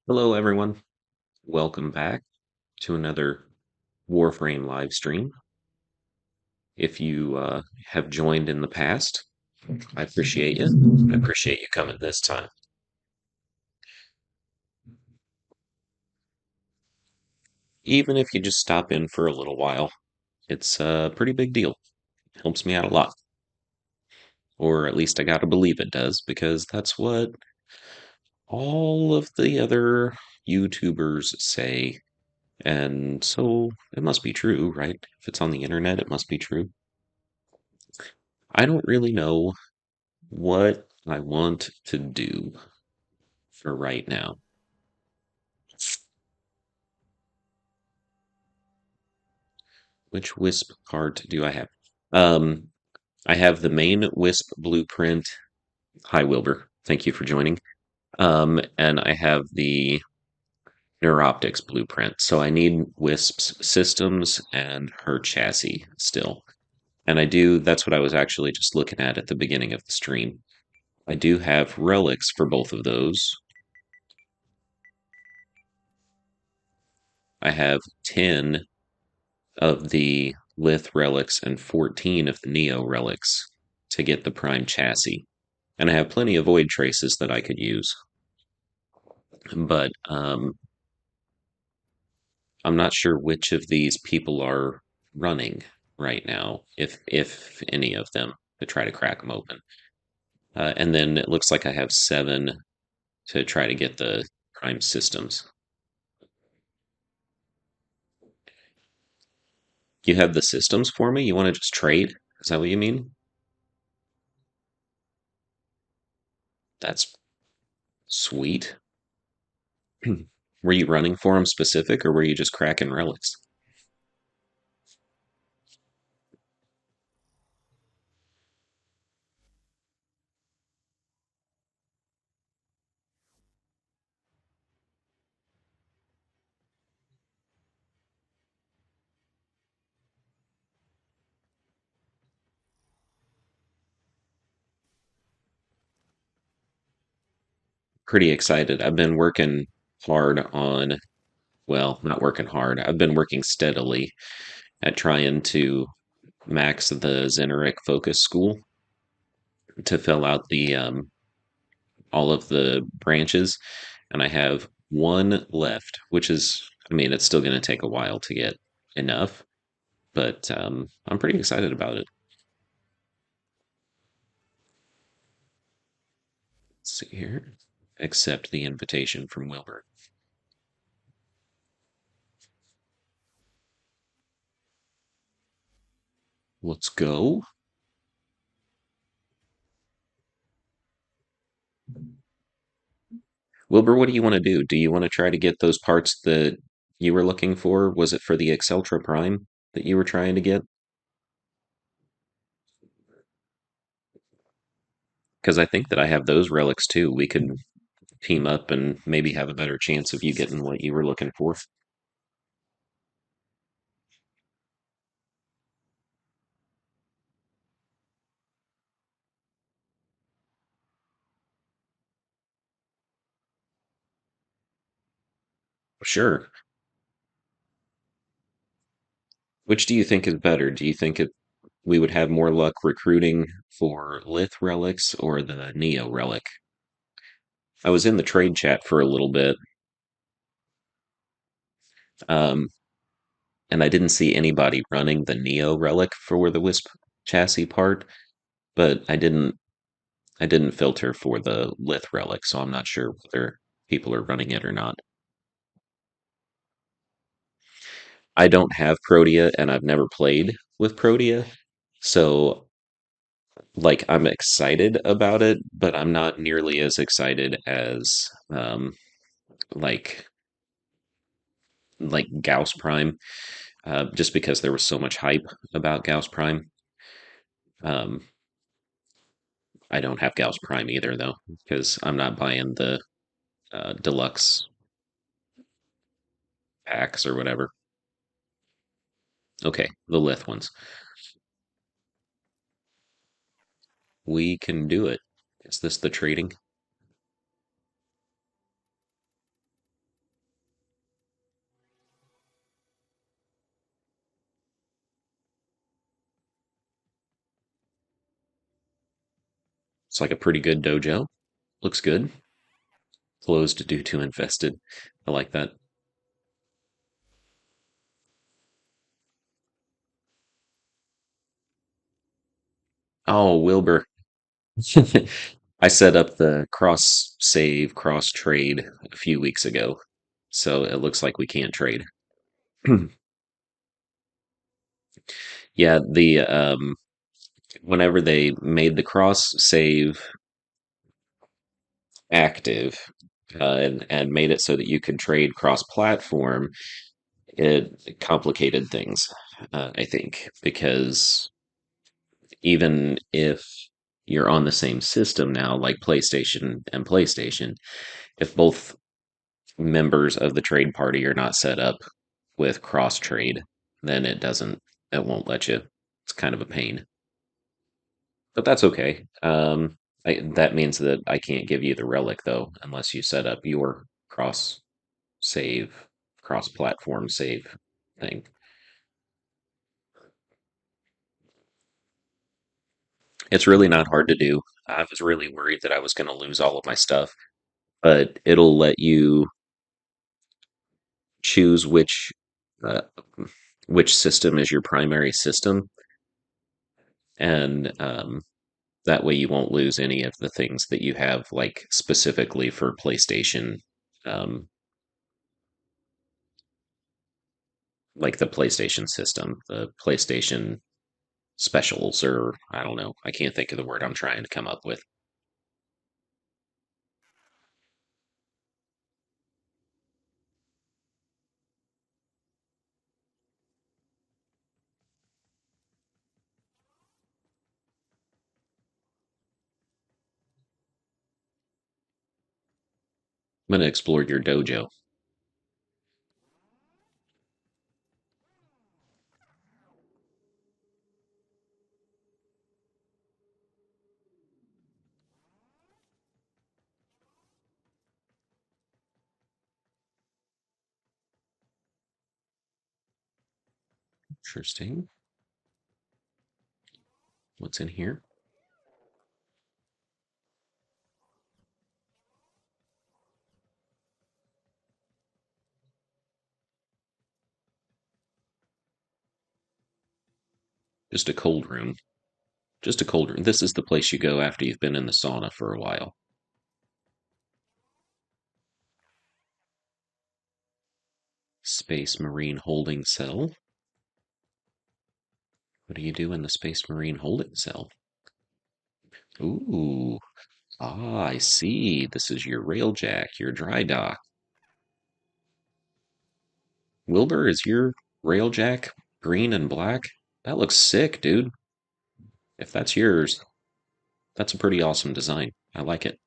Hello, everyone. Welcome back to another Warframe live stream. If you have joined in the past, I appreciate you. I appreciate you coming this time. Even if you just stop in for a little while, it's a pretty big deal. Helps me out a lot. Or at least I gotta believe it does, because that's what all of the other YouTubers say. And so it must be true, right? If it's on the internet, it must be true. I don't really know what I want to do for right now. Which Wisp card do I have? Um, I have the main Wisp blueprint. Hi, Wilbur. Thank you for joining. And I have the Neuroptics blueprint. So I need Wisp's systems and her chassis still. And that's what I was actually just looking at the beginning of the stream. I do have relics for both of those. I have 10 of the Lith relics and 14 of the Neo relics to get the Prime chassis. And I have plenty of Void traces that I could use. But I'm not sure which of these people are running right now, if any of them, to try to crack them open. And then it looks like I have 7 to try to get the Prime systems. You have the systems for me? You want to just trade? Is that what you mean? That's sweet. Were you running for them specific, or were you just cracking relics? Pretty excited. I've been working hard on, well, not working hard. I've been working steadily at trying to max the Zeneric Focus School to fill out the all of the branches, and I have one left, which is, I mean, it's still going to take a while to get enough, but I'm pretty excited about it. Let's see here. Accept the invitation from Wilbur. Let's go. Wilbur, what do you want to do? Do you want to try to get those parts that you were looking for? Was it for the Exceltra Prime that you were trying to get? Because I think that I have those relics too. We could team up and maybe have a better chance of you getting what you were looking for. Sure. Which do you think is better? Do you think we would have more luck recruiting for Lith relics or the Neo relic? I was in the trade chat for a little bit, um, and I didn't see anybody running the Neo relic for the Wisp chassis part, but I didn't filter for the Lith relic, so I'm not sure whether people are running it or not. I don't have Protea, and I've never played with Protea, so like I'm excited about it, but I'm not nearly as excited as like Gauss Prime, just because there was so much hype about Gauss Prime. Um, I don't have Gauss Prime either, though, because I'm not buying the deluxe packs or whatever. Okay, the Lith ones. We can do it. Is this the trading? It's like a pretty good dojo. Looks good. Closed due to infested. I like that. Oh, Wilbur. I set up the cross save, cross trade a few weeks ago. So it looks like we can't trade. Yeah, the whenever they made the cross save active and made it so that you could trade cross platform, it complicated things, I think, because even if you're on the same system now, like PlayStation and PlayStation, if both members of the trade party are not set up with cross trade, then it won't let you. It's kind of a pain, but that's okay. That means that I can't give you the relic though, unless you set up your cross save, cross platform save thing. It's really not hard to do. I was really worried that I was going to lose all of my stuff, but it'll let you choose uh, which system is your primary system, and that way you won't lose any of the things that you have, like specifically for PlayStation, um, like the PlayStation system, the PlayStation specials, or I don't know. I can't think of the word I'm trying to come up with. I'm going to explore your dojo. Interesting. What's in here? Just a cold room. Just a cold room. This is the place you go after you've been in the sauna for a while. Space Marine holding cell. What do you do in the Space Marine holding cell? Ooh, I see. This is your railjack, your dry dock. Wilbur, is your railjack green and black? That looks sick, dude. If that's yours, that's a pretty awesome design. I like it.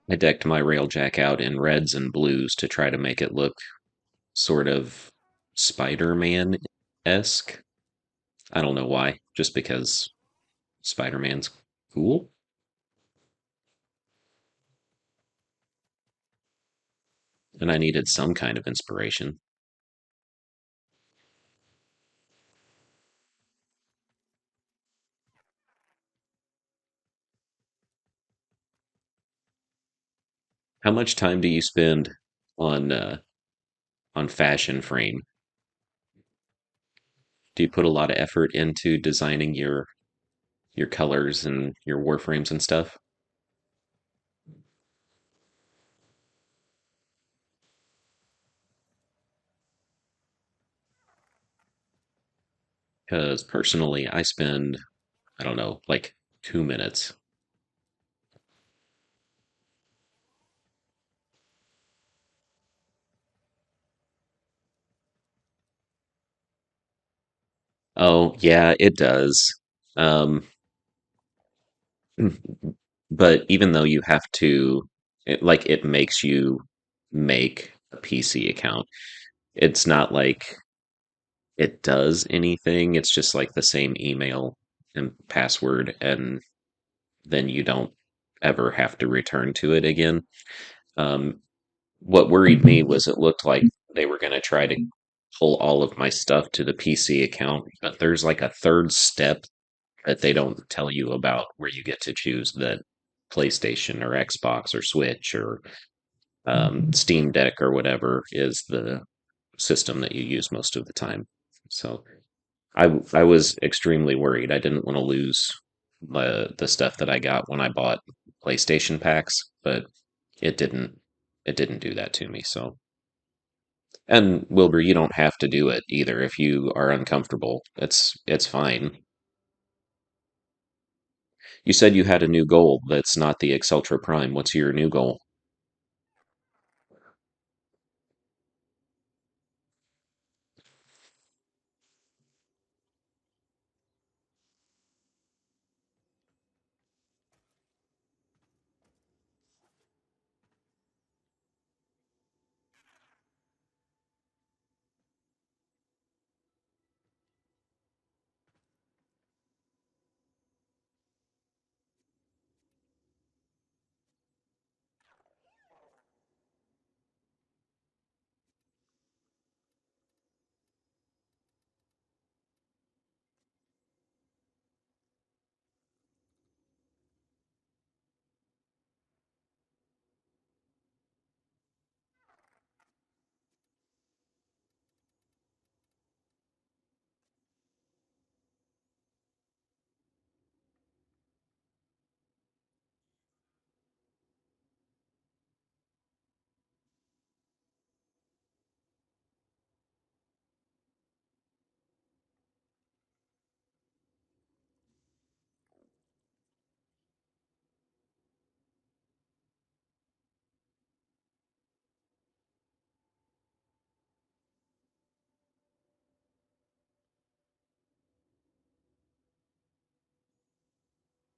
I decked my railjack out in reds and blues to try to make it look sort of Spider-Man esque. I don't know why, just because Spider-Man's cool. And I needed some kind of inspiration. How much time do you spend on fashion frame? Do you put a lot of effort into designing your colors and your warframes and stuff? Because personally, I spend, I don't know, like 2 minutes. Oh, yeah, it does. Um, but even though you have to, it makes you make a PC account. It's not like it does anything. It's just like the same email and password, and then you don't ever have to return to it again. Um, what worried me was it looked like they were going to try to pull all of my stuff to the PC account, but there's like a third step that they don't tell you about where you get to choose that PlayStation or Xbox or Switch or Steam Deck or whatever is the system that you use most of the time. So I was extremely worried. I didn't want to lose the stuff that I got when I bought PlayStation packs, but it didn't it didn't do that to me. So, and Wilbur, you don't have to do it either if you are uncomfortable. It's fine. You said you had a new goal that's not the Exceltra Prime. What's your new goal?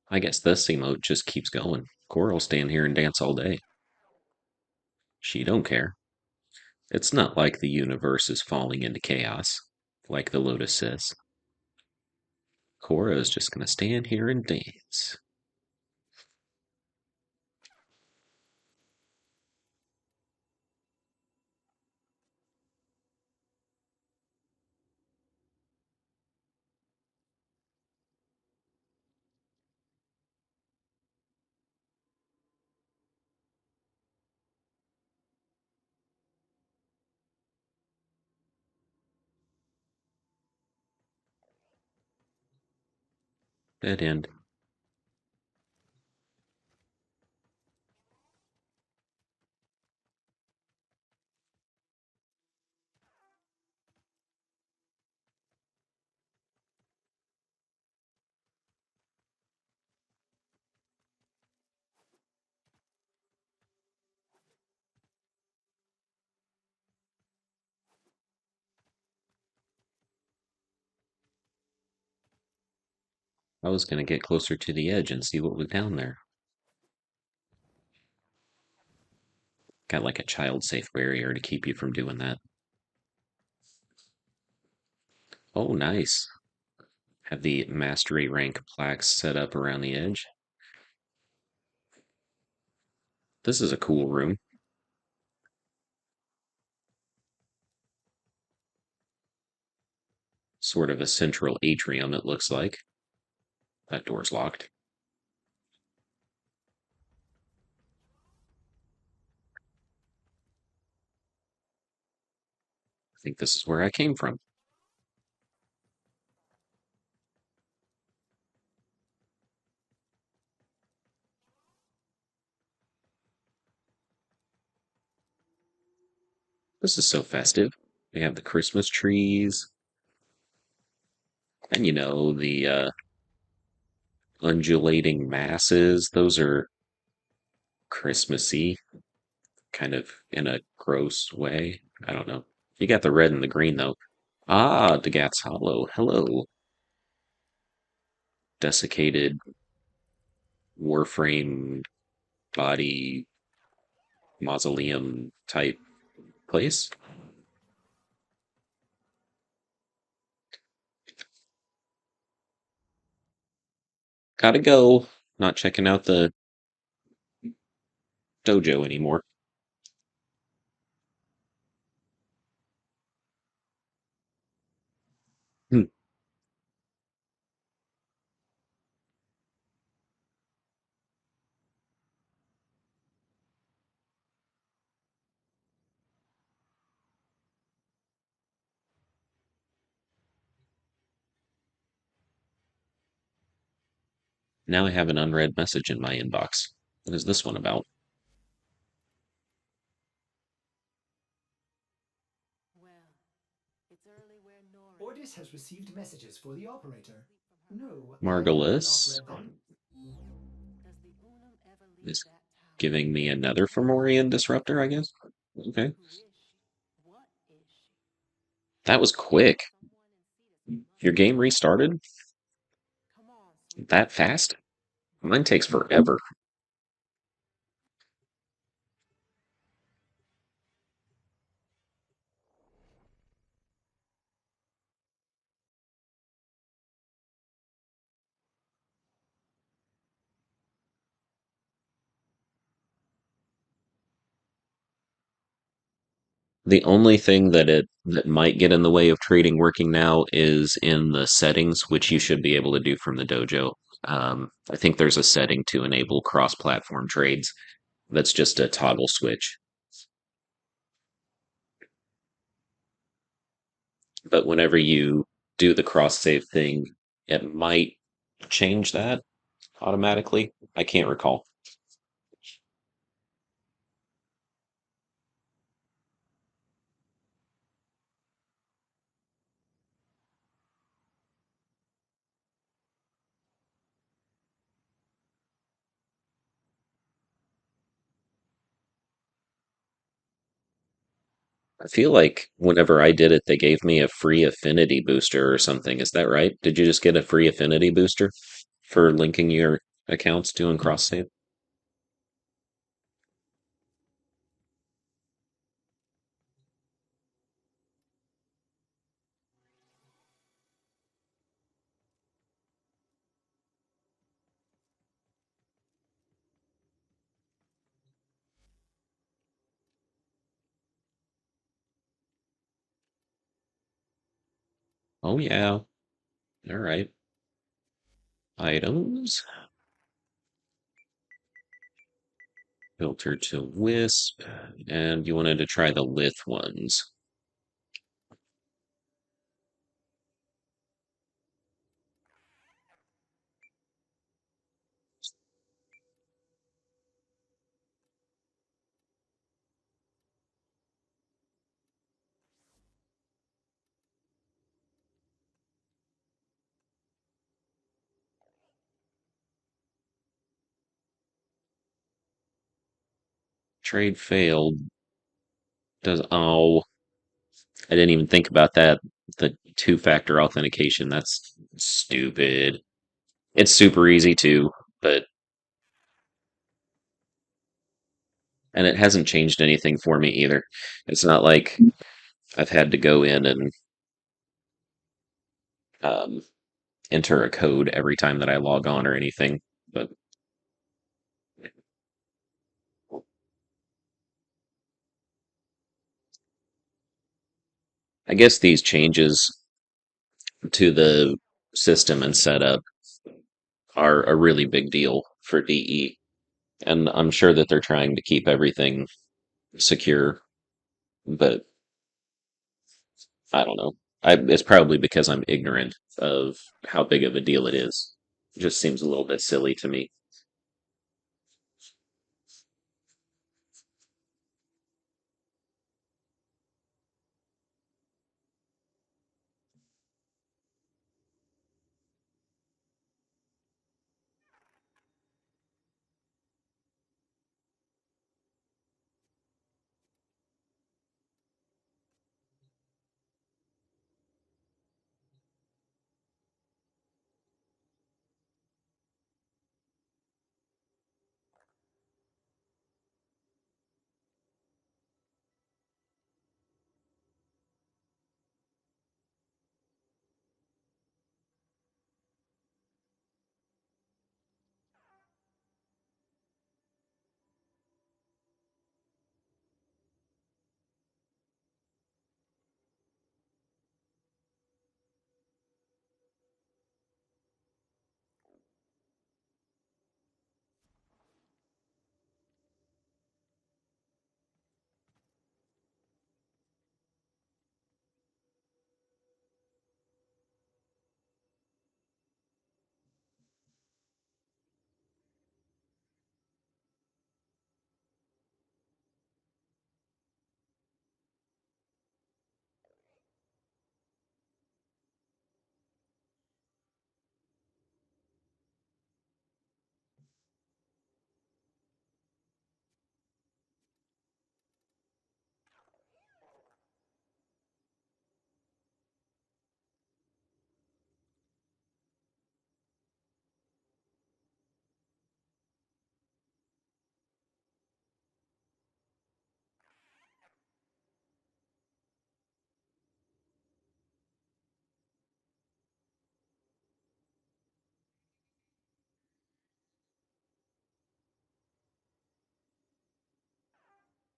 I guess this emote just keeps going. Cora'll stand here and dance all day. She don't care. It's not like the universe is falling into chaos, like the Lotus says. Cora is just gonna stand here and dance. Dead end. I was gonna get closer to the edge and see what was down there. Got like a child safe barrier to keep you from doing that. Oh, nice. Have the mastery rank plaques set up around the edge. This is a cool room. Sort of a central atrium, it looks like. That door's locked. I think this is where I came from. This is so festive. We have the Christmas trees, and the undulating masses. Those are Christmassy, kind of in a gross way. I don't know. You got the red and the green, though. Ah, Dagat's Hollow. Hello. Desiccated Warframe body mausoleum type place. Gotta go. not checking out the dojo anymore. Hmm. Now I have an unread message in my inbox. What is this one about? Ordis has received messages for the operator. No, I am not Margulis operator. is giving me another Fomorian disruptor, I guess. Okay. That was quick. Your game restarted that fast? Mine takes forever. The only thing that might get in the way of trading working now is in the settings, which you should be able to do from the dojo. I think there's a setting to enable cross-platform trades. That's just a toggle switch. But whenever you do the cross save thing, it might change that automatically. I can't recall. I feel like whenever I did it, they gave me a free affinity booster or something. Is that right? Did you just get a free affinity booster for linking your accounts doing cross save? Oh yeah. All right. Items. Filter to Wisp. And you wanted to try the Lith ones. Trade failed. Does oh I didn't even think about that. The two-factor authentication. That's stupid. It's super easy too, but and it hasn't changed anything for me either. It's not like I've had to go in and um, enter a code every time that I log on or anything. But I guess these changes to the system and setup are a really big deal for DE. And I'm sure that they're trying to keep everything secure, but I don't know. It's probably because I'm ignorant of how big of a deal it is. It just seems a little bit silly to me.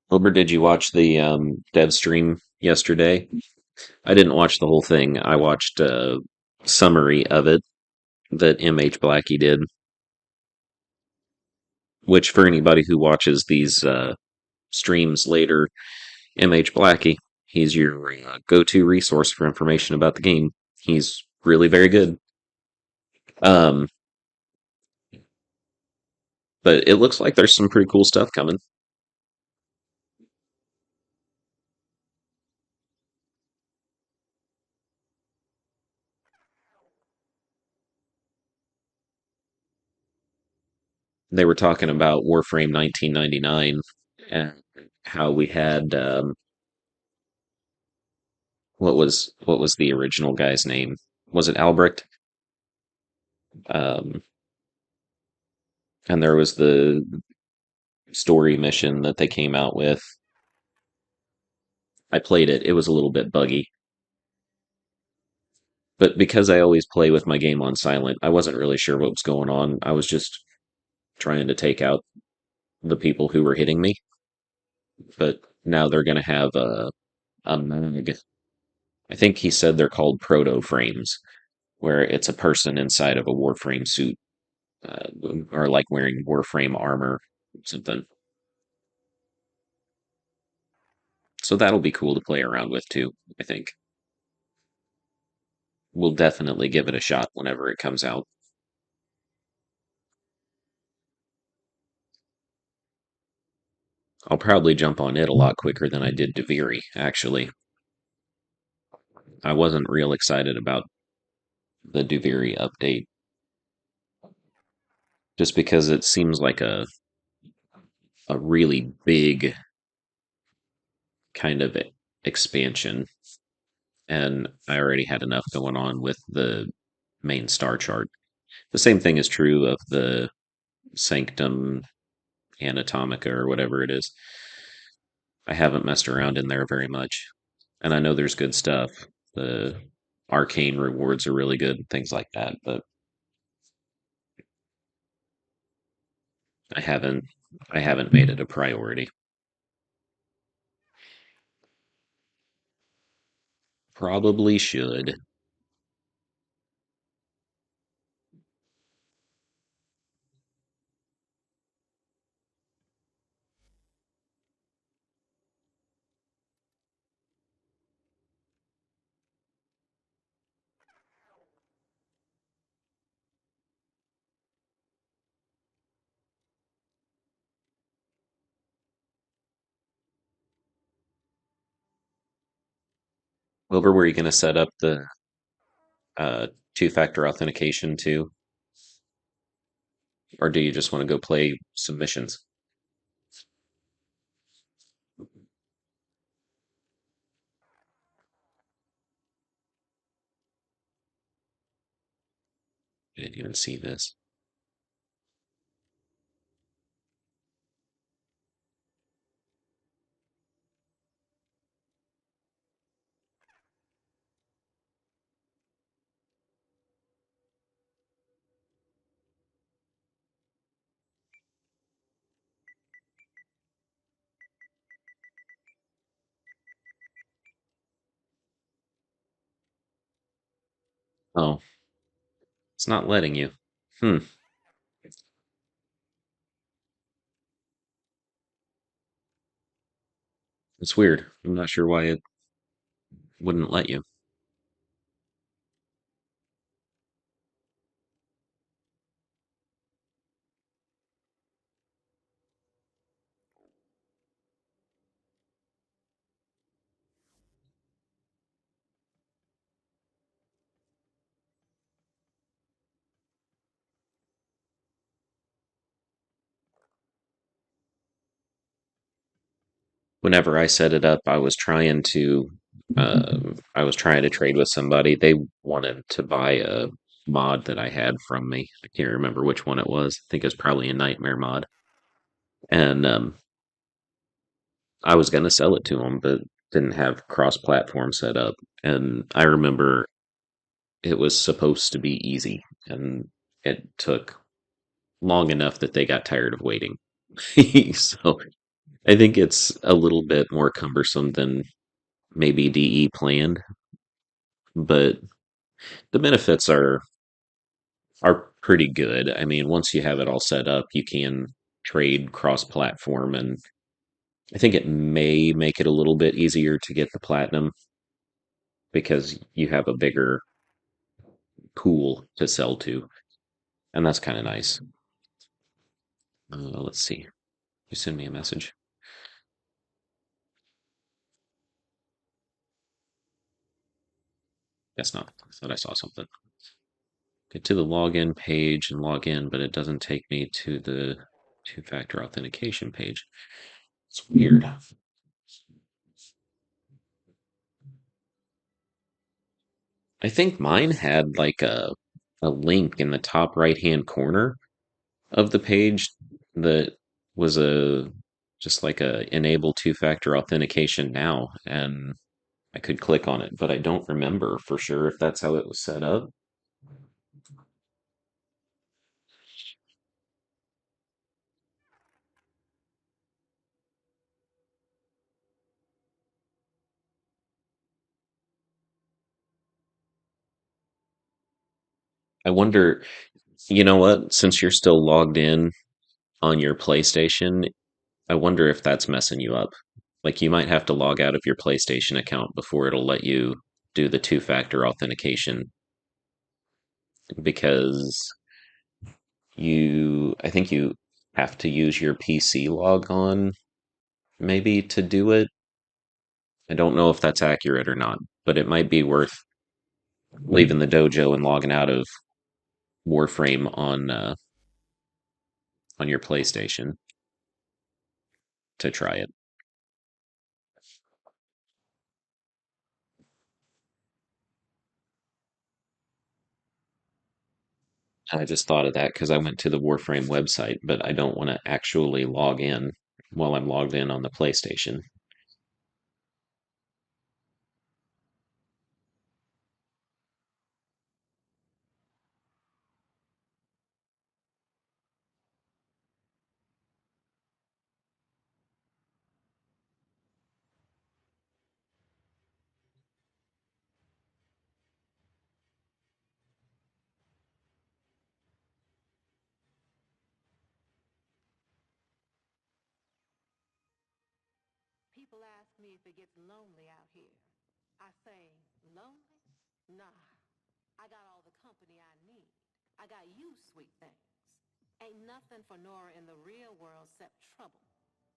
Wilbur, did you watch the dev stream yesterday? I didn't watch the whole thing. I watched a summary of it that MH Blackie did, which for anybody who watches these streams later, MH Blackie, he's your go-to resource for information about the game. He's really very good. Um, but it looks like there's some pretty cool stuff coming. They were talking about Warframe 1999 and how we had what was the original guy's name? Was it Albrecht? Um, and there was the story mission that they came out with. I played it. It was a little bit buggy, but because I always play with my game on silent, I wasn't really sure what was going on. I was just trying to take out the people who were hitting me. But now they're going to have a mag. I think he said they're called proto frames, where it's a person inside of a Warframe suit, uh, or like wearing Warframe armor, something. So that'll be cool to play around with too, I think. We'll definitely give it a shot whenever it comes out. I'll probably jump on it a lot quicker than I did Deviri, actually. I wasn't real excited about the Duviri update just because it seems like a really big kind of expansion, and I already had enough going on with the main star chart. The same thing is true of the Sanctum Anatomica or whatever it is. I haven't messed around in there very much, and I know there's good stuff. The arcane rewards are really good, things like that, but I haven't I haven't made it a priority. Probably should. Wilbur, were you going to set up the uh, two-factor authentication too, or do you just want to go play submissions? I didn't even see this. Oh, it's not letting you. Hmm, it's weird. I'm not sure why it wouldn't let you. Whenever I set it up, I was trying to trade with somebody. They wanted to buy a mod that I had from me. I can't remember which one it was. I think it was probably a Nightmare mod, and I was gonna sell it to them, but didn't have cross-platform set up. And I remember it was supposed to be easy, and it took long enough that they got tired of waiting. So I think it's a little bit more cumbersome than maybe DE planned, but the benefits are pretty good. I mean, once you have it all set up, you can trade cross-platform, and I think it may make it a little bit easier to get the platinum because you have a bigger pool to sell to, and that's kind of nice. Let's see. You send me a message. Guess not. I thought I saw something. Get to the login page and log in, but it doesn't take me to the two-factor authentication page. It's weird. I think mine had like a link in the top right-hand corner of the page that was a just like a enable two-factor authentication now, and I could click on it, but I don't remember for sure if that's how it was set up. I wonder, you know what, since you're still logged in on your PlayStation, I wonder if that's messing you up. Like you might have to log out of your PlayStation account before it'll let you do the two-factor authentication because I think you have to use your PC log on maybe to do it. I don't know if that's accurate or not, but it might be worth leaving the dojo and logging out of Warframe on your PlayStation to try it. I just thought of that because I went to the Warframe website, but I don't want to actually log in while I'm logged in on the PlayStation. People ask me if it gets lonely out here. I say, lonely? Nah. I got all the company I need. I got you, sweet things. Ain't nothing for Nora in the real world except trouble.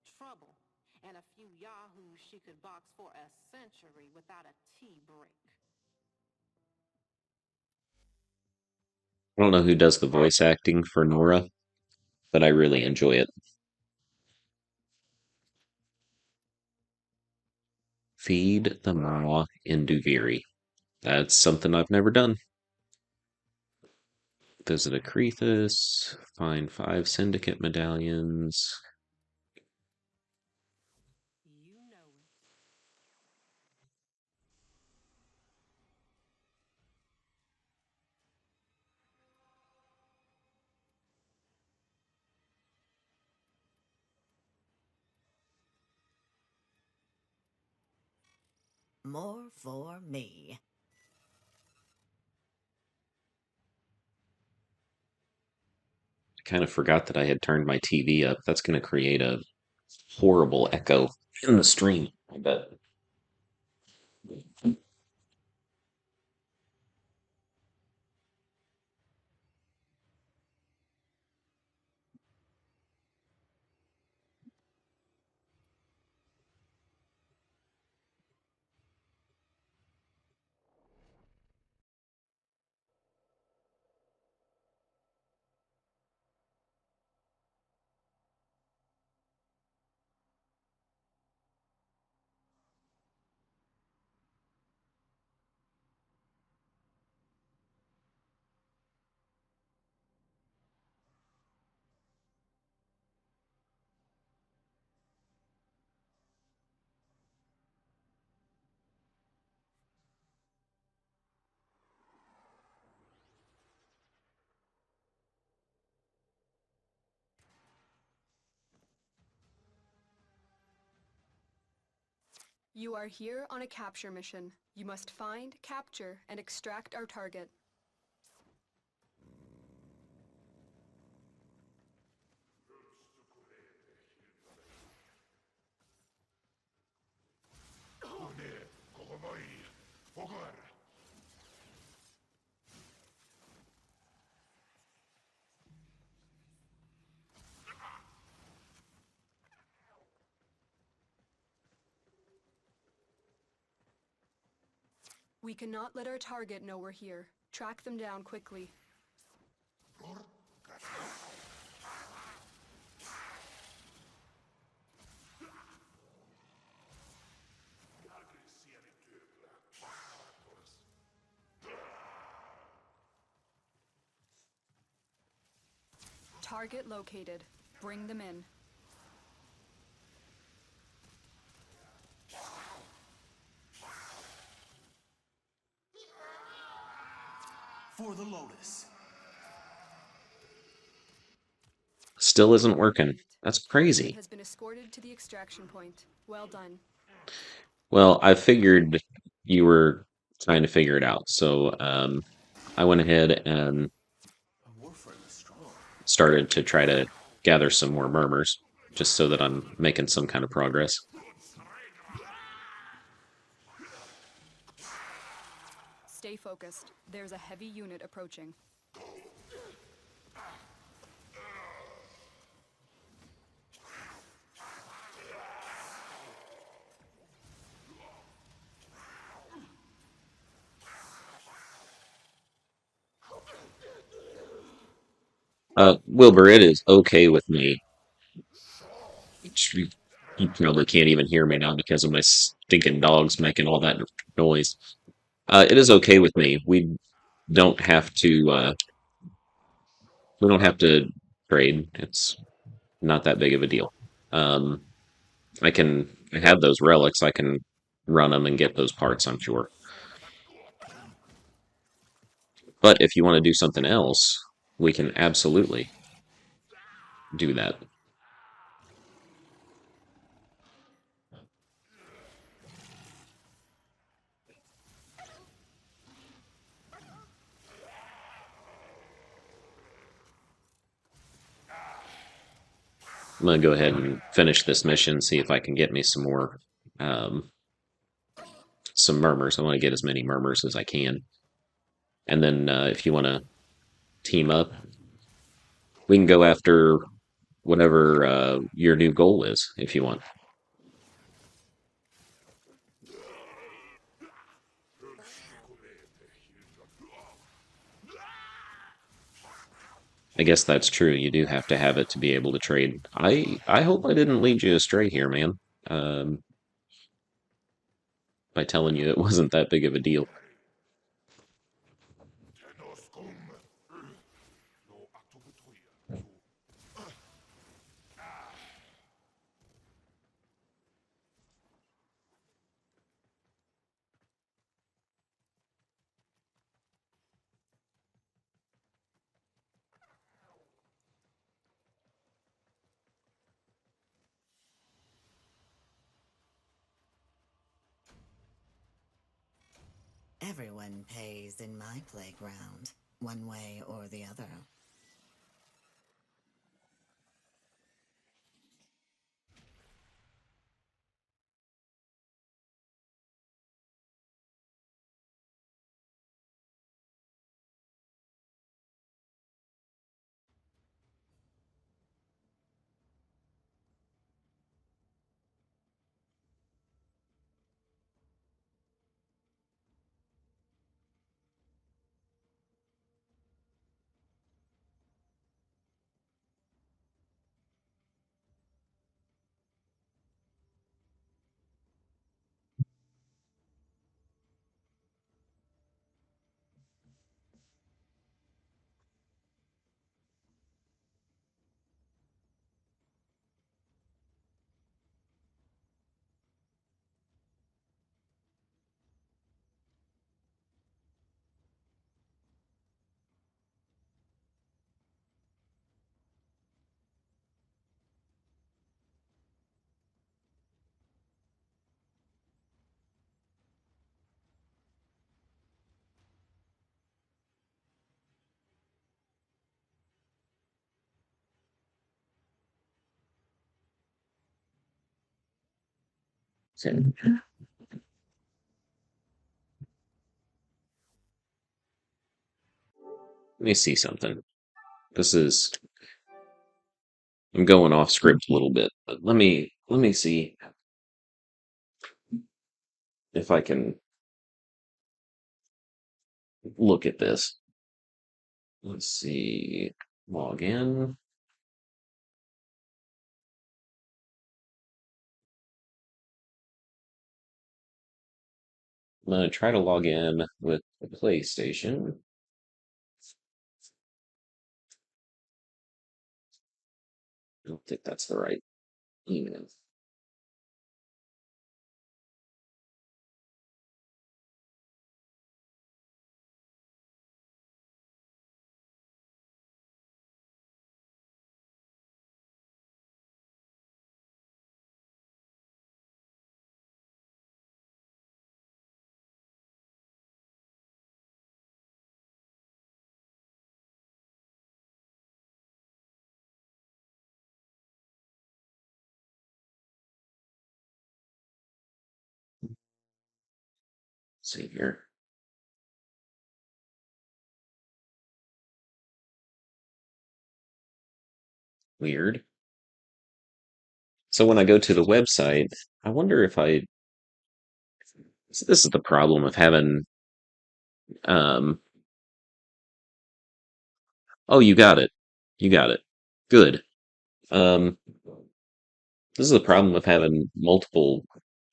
Trouble. And a few yahoos she could box for a century without a tea break. I don't know who does the voice acting for Nora, but I really enjoy it. Feed the Maw in Duviri. That's something I've never done. Visit Akrithis, find 5 Syndicate medallions. You know it. More for me. I kind of forgot that I had turned my TV up. That's going to create a horrible echo in the stream, I bet. You are here on a capture mission. You must find, capture, and extract our target. We cannot let our target know we're here. Track them down quickly. Target located. Bring them in. For the Lotus. Still isn't working. That's It crazy. has been escorted to the extraction point. Well done. Well, I figured you were trying to figure it out, so I went ahead and A warframe is strong. started to try to gather some more murmurs, just so that I'm making some kind of progress. Stay focused. There's a heavy unit approaching. Wilbur, it is okay with me. You probably can't even hear me now because of my stinking dogs making all that noise. It is okay with me. Don't have to. We don't have to trade. It's not that big of a deal. Um, I have those relics. I can run them and get those parts, I'm sure. But if you want to do something else, we can absolutely do that. I'm gonna go ahead and finish this mission, see if I can get me um, some murmurs. I want to get as many murmurs as I can. And then if you want to team up, we can go after whatever your new goal is, if you want. I guess that's true. You do have to have it to be able to trade. I hope I didn't lead you astray here, man. Um, by telling you it wasn't that big of a deal. Everyone pays in my playground, one way or the other. Let me see something. This is I'm going off script a little bit, but let me see if I can look at this. Let's see. Log in. I'm gonna try to log in with the PlayStation. I don't think that's the right email. Let's see here. Weird. So when I go to the website, I wonder if I. So this is the problem of having. Um, oh, you got it. You got it. Good. Um, this is the problem of having multiple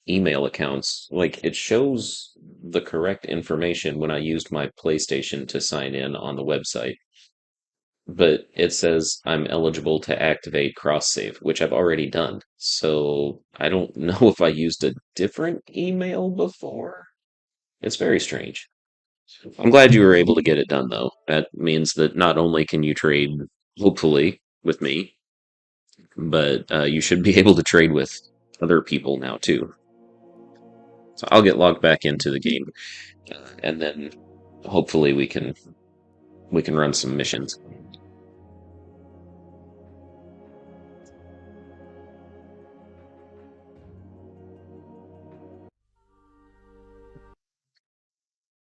email accounts. Like it shows the correct information when I used my PlayStation to sign in on the website, but it says I'm eligible to activate cross save, which I've already done. So I don't know if I used a different email before. It's very strange. I'm glad you were able to get it done, though. That means that not only can you trade, hopefully, with me, but you should be able to trade with other people now, too. So I'll get logged back into the game, and then hopefully we can run some missions.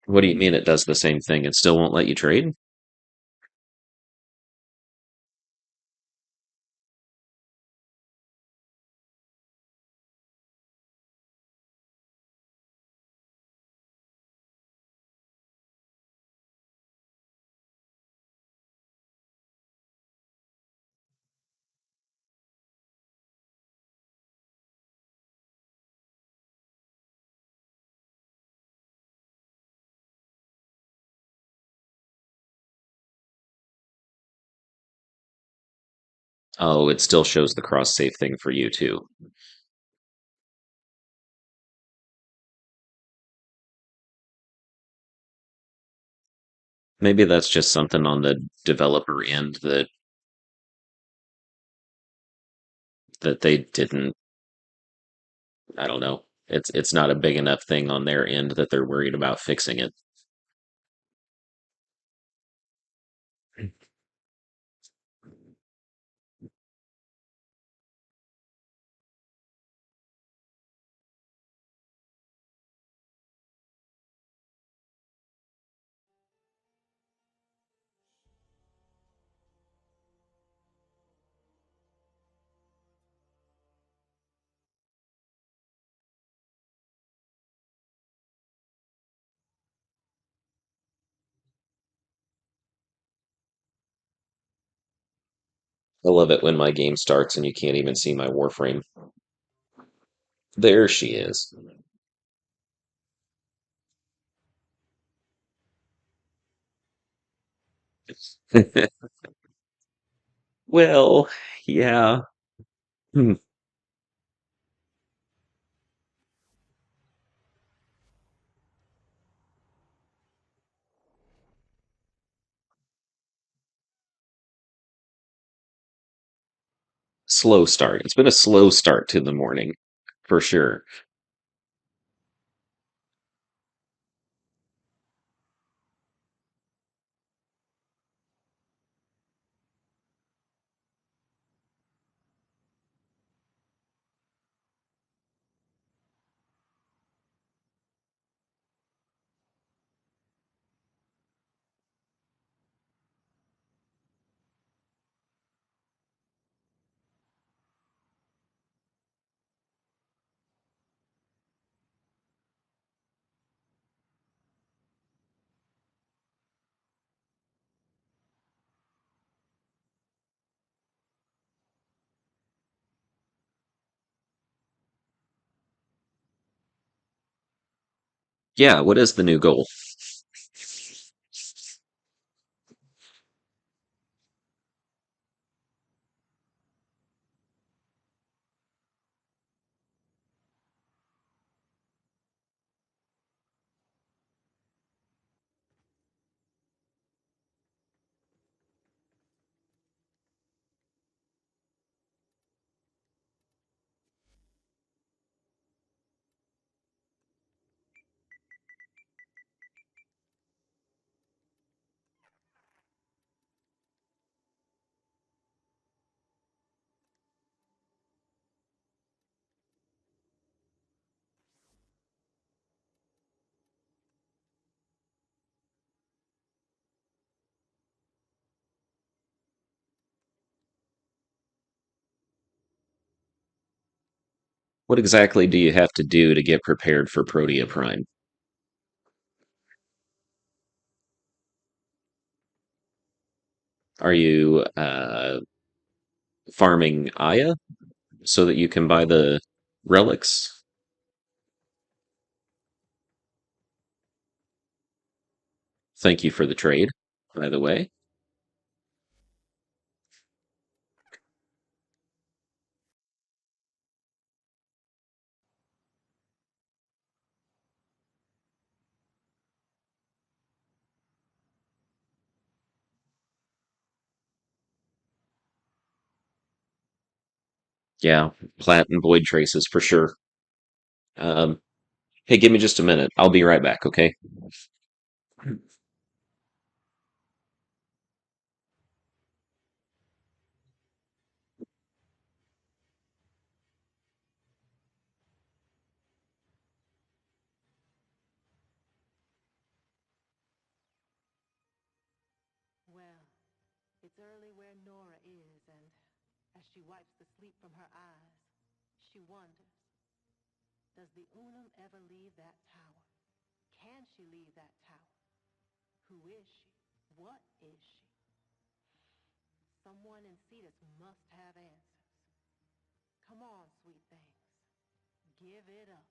What do you mean it does the same thing? It still won't let you trade? Oh, it still shows the cross save thing for you too. Maybe that's just something on the developer end that they didn't. I don't know. It's not a big enough thing on their end that they're worried about fixing it. I love it when my game starts and you can't even see my Warframe. There she is. Well, yeah. Hmm. Slow start. It's been a slow start to the morning, for sure. Yeah, what is the new goal? What exactly do you have to do to get prepared for Protea Prime? Are you farming Aya so that you can buy the relics? Thank you for the trade, by the way. Yeah, plant and void traces for sure. Um, hey, give me just a minute. I'll be right back, okay? Well, it's early where Nora is, and as she wipes the sleep from her eyes, she wonders, does the Unum ever leave that tower? Can she leave that tower? Who is she? What is she? Someone in Cetus must have answers. Come on, sweet things. Give it up.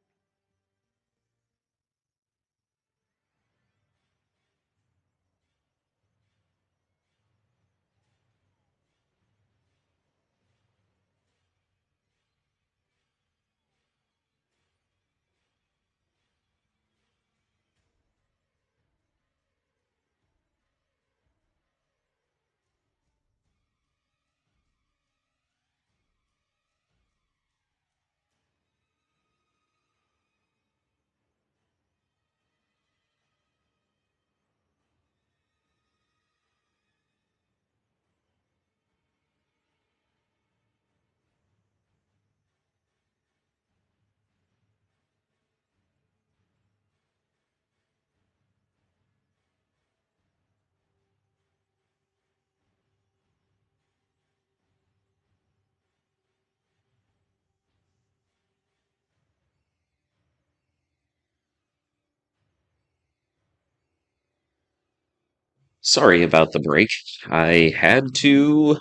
Sorry about the break. I had to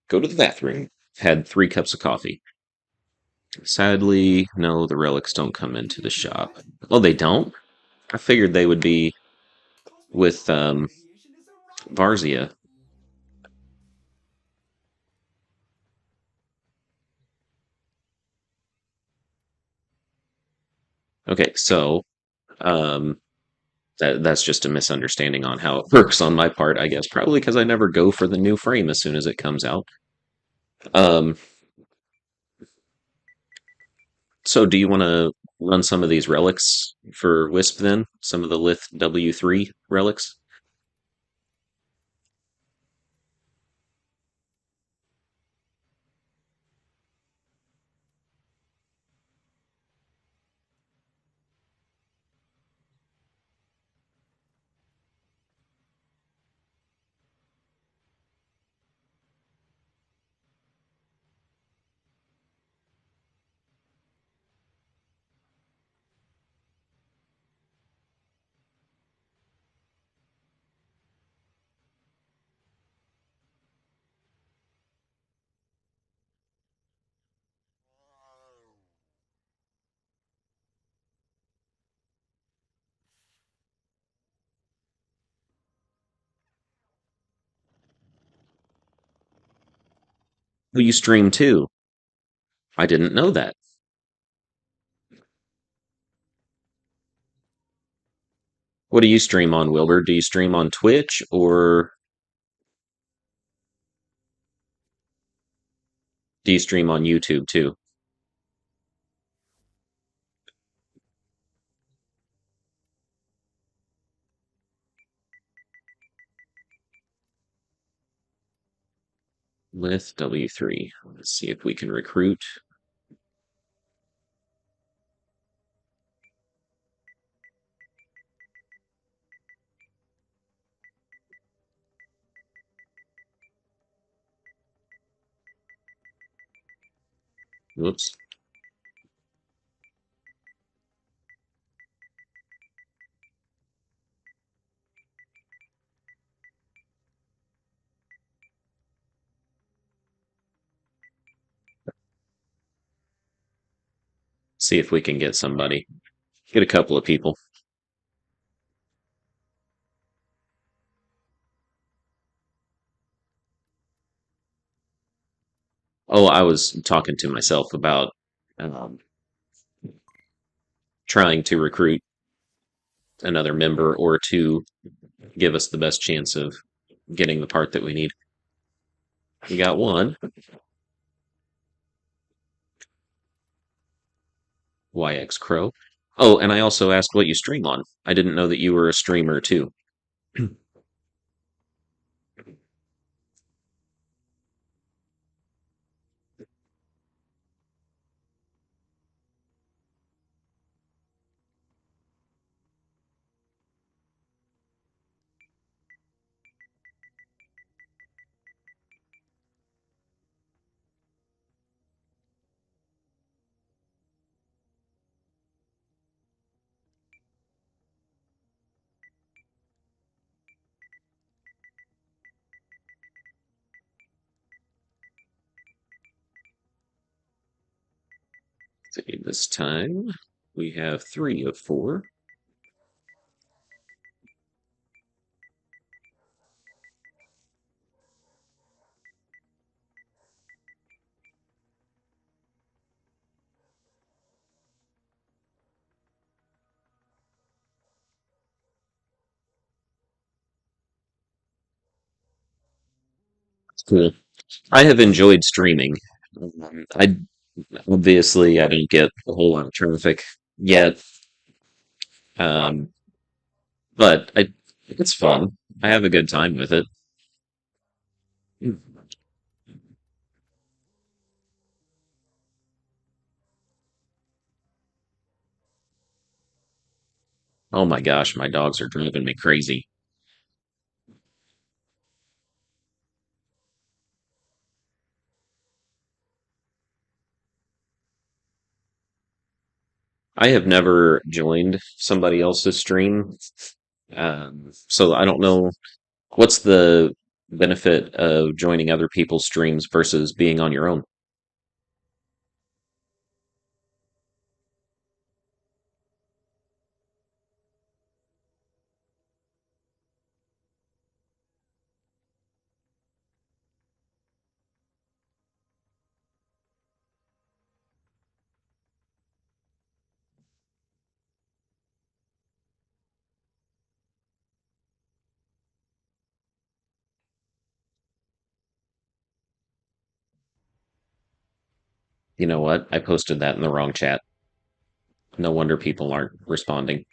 go to the bathroom. Had 3 cups of coffee. Sadly, no, the relics don't come into the Previously on shop. Red, Oh, they don't? I figured they would be cosmic with radiation is arriving! Varzia. Okay, so um that's just a misunderstanding on how it works on my part, I guess. Probably because I never go for the new frame as soon as it comes out. Um, so do you want to run some of these relics for Wisp then? Some of the Lith W3 relics? Oh, you stream too. I didn't know that. What do you stream on, Wilbur? Do you stream on Twitch or do you stream on YouTube too? With W3. Let's see if we can recruit. Whoops. See if we can get somebody. Get a couple of people. Oh, I was talking to myself about um, trying to recruit another member or to give us the best chance of getting the part that we need. We got one. YX Crow. Oh, and I also asked what you stream on. I didn't know that you were a streamer too. See, this time we have 3 of 4. Cool. I have enjoyed streaming. I obviously I don't get a whole lot of traffic yet, um, but it's fun. I have a good time with it. Oh my gosh, my dogs are driving me crazy. I have never joined somebody else's stream, so I don't know what's the benefit of joining other people's streams versus being on your own. You know what? I posted that in the wrong chat. No wonder people aren't responding.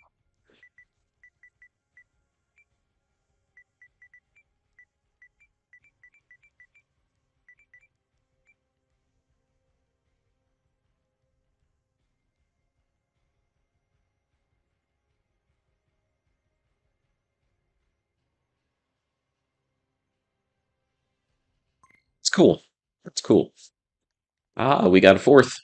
It's cool. That's cool. Ah, we got a fourth.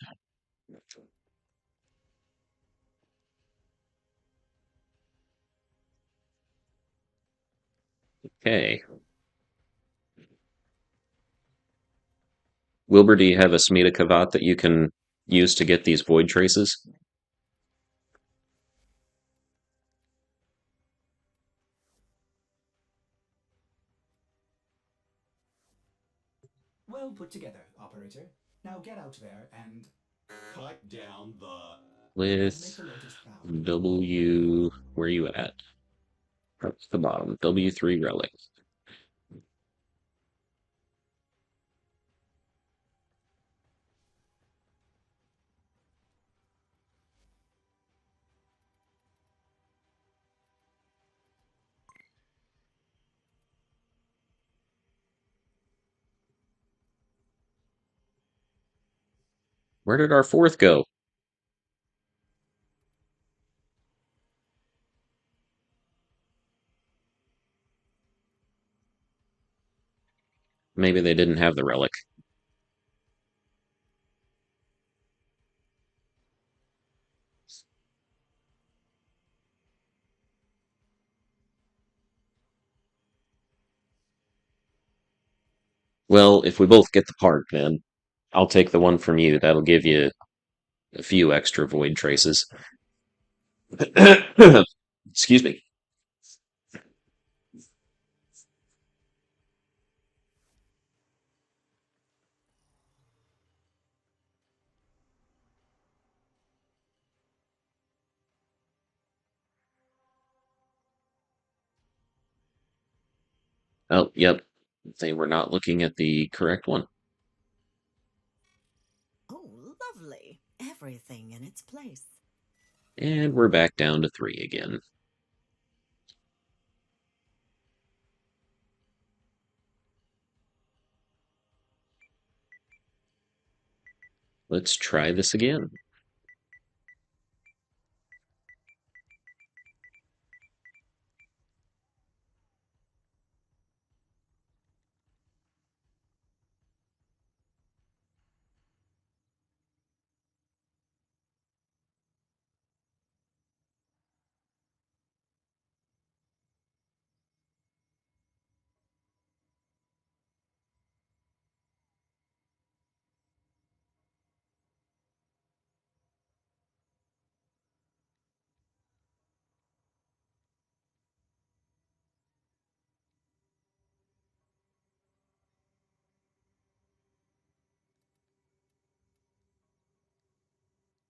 Okay. Wilbur, do you have a Smita Kavat that you can use to get these void traces? Well put together, operator. Now get out there and Cut down the. let's with make the Lotus proud. W. Where you at? That's the bottom. W3 relic. Where did our fourth go? Maybe they didn't have the relic. Well, if we both get the part, then I'll take the one from you. That'll give you a few extra void traces. Excuse me. Oh, yep. They were not looking at the correct one. Oh, lovely. Everything in its place. And we're back down to 3 again. Let's try this again.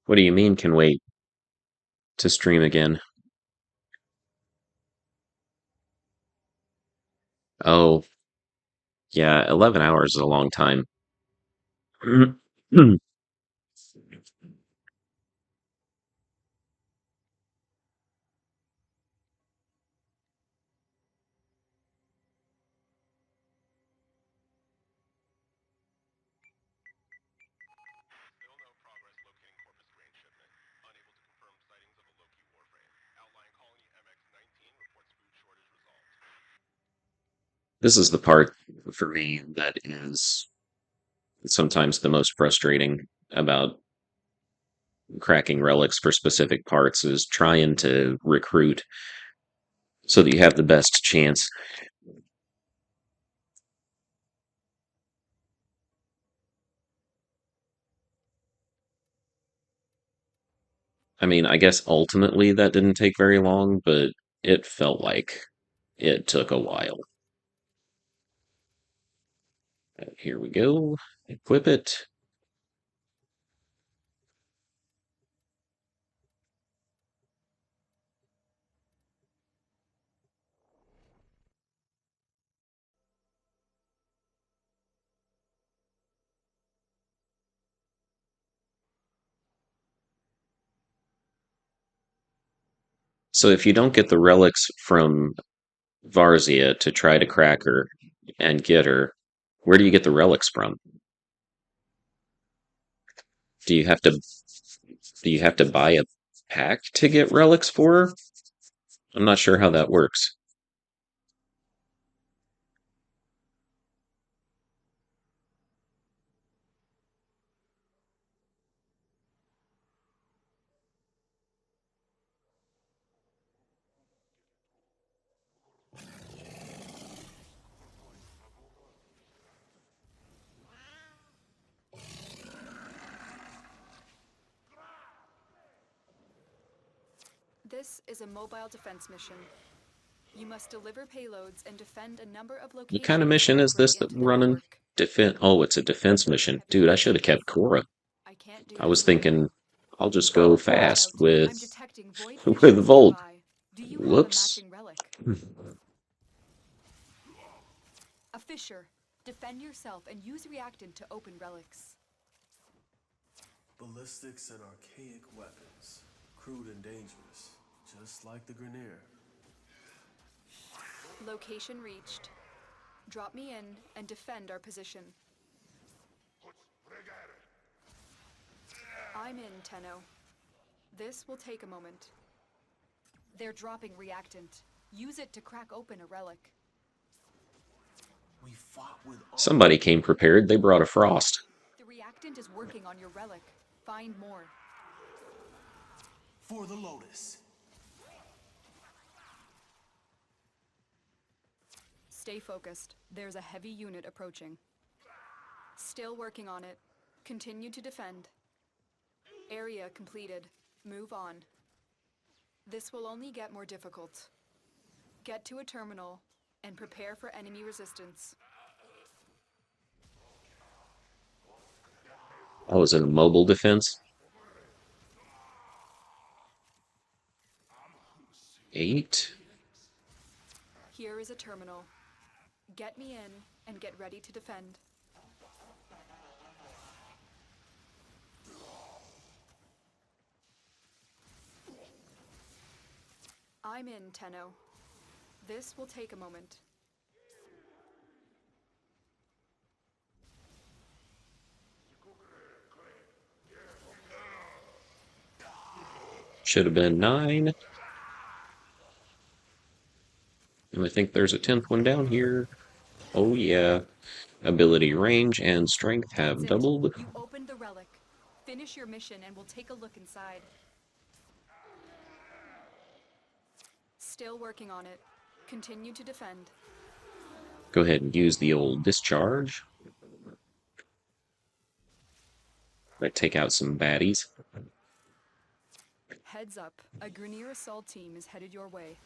What do you mean can wait to stream again? Oh, yeah, 11 hours is a long time. Still no progress locating Corpus Grain shipment. Unable to confirm sightings of a Loki warframe. Outlying colony MX-19 reports food shortage resolved. This is the part for me that is sometimes the most frustrating about cracking relics for specific parts is trying to recruit so that you have the best chance. I mean, I guess ultimately that didn't take very long, but it felt like it took a while. Here we go. Equip it. So if you don't get the relics from Varzia to try to crack her and get her, where do you get the relics from? Do you have to buy a pack to get relics for her? I'm not sure how that works. This is a mobile defense mission. You must deliver payloads and defend a number of What locations kind of mission that is this break that into we're the running network. Defense. Oh, it's a defense mission. Dude, I should have kept Cora. I can't do I was this right thinking now. I'll just go Watch fast out. with I'm detecting void with fissions Volt. nearby. Do you have a Whoops. matching relic? A fissure. Defend yourself and use reactant to open relics. Ballistics and archaic weapons. Crude and dangerous. Just like the Grenier. Location reached. Drop me in and defend our position. I'm in, Tenno. This will take a moment. They're dropping reactant. Use it to crack open a relic. We fought with Somebody came prepared. They brought a frost. The reactant is working on your relic. Find more. for the Lotus. Stay focused. There's a heavy unit approaching. Still working on it. Continue to defend. Area completed. Move on. This will only get more difficult. Get to a terminal and prepare for enemy resistance. I was in mobile defense. 8. Here is a terminal. Get me in and get ready to defend. I'm in, Tenno. This will take a moment. Should have been 9. And I think there's a 10th one down here. Oh yeah. Ability, range, and strength have That's it. doubled. You opened the relic. Finish your mission and we'll take a look inside. Still working on it. Continue to defend. Go ahead and use the old discharge. Might take out some baddies. Heads up. A Grenier assault team is headed your way.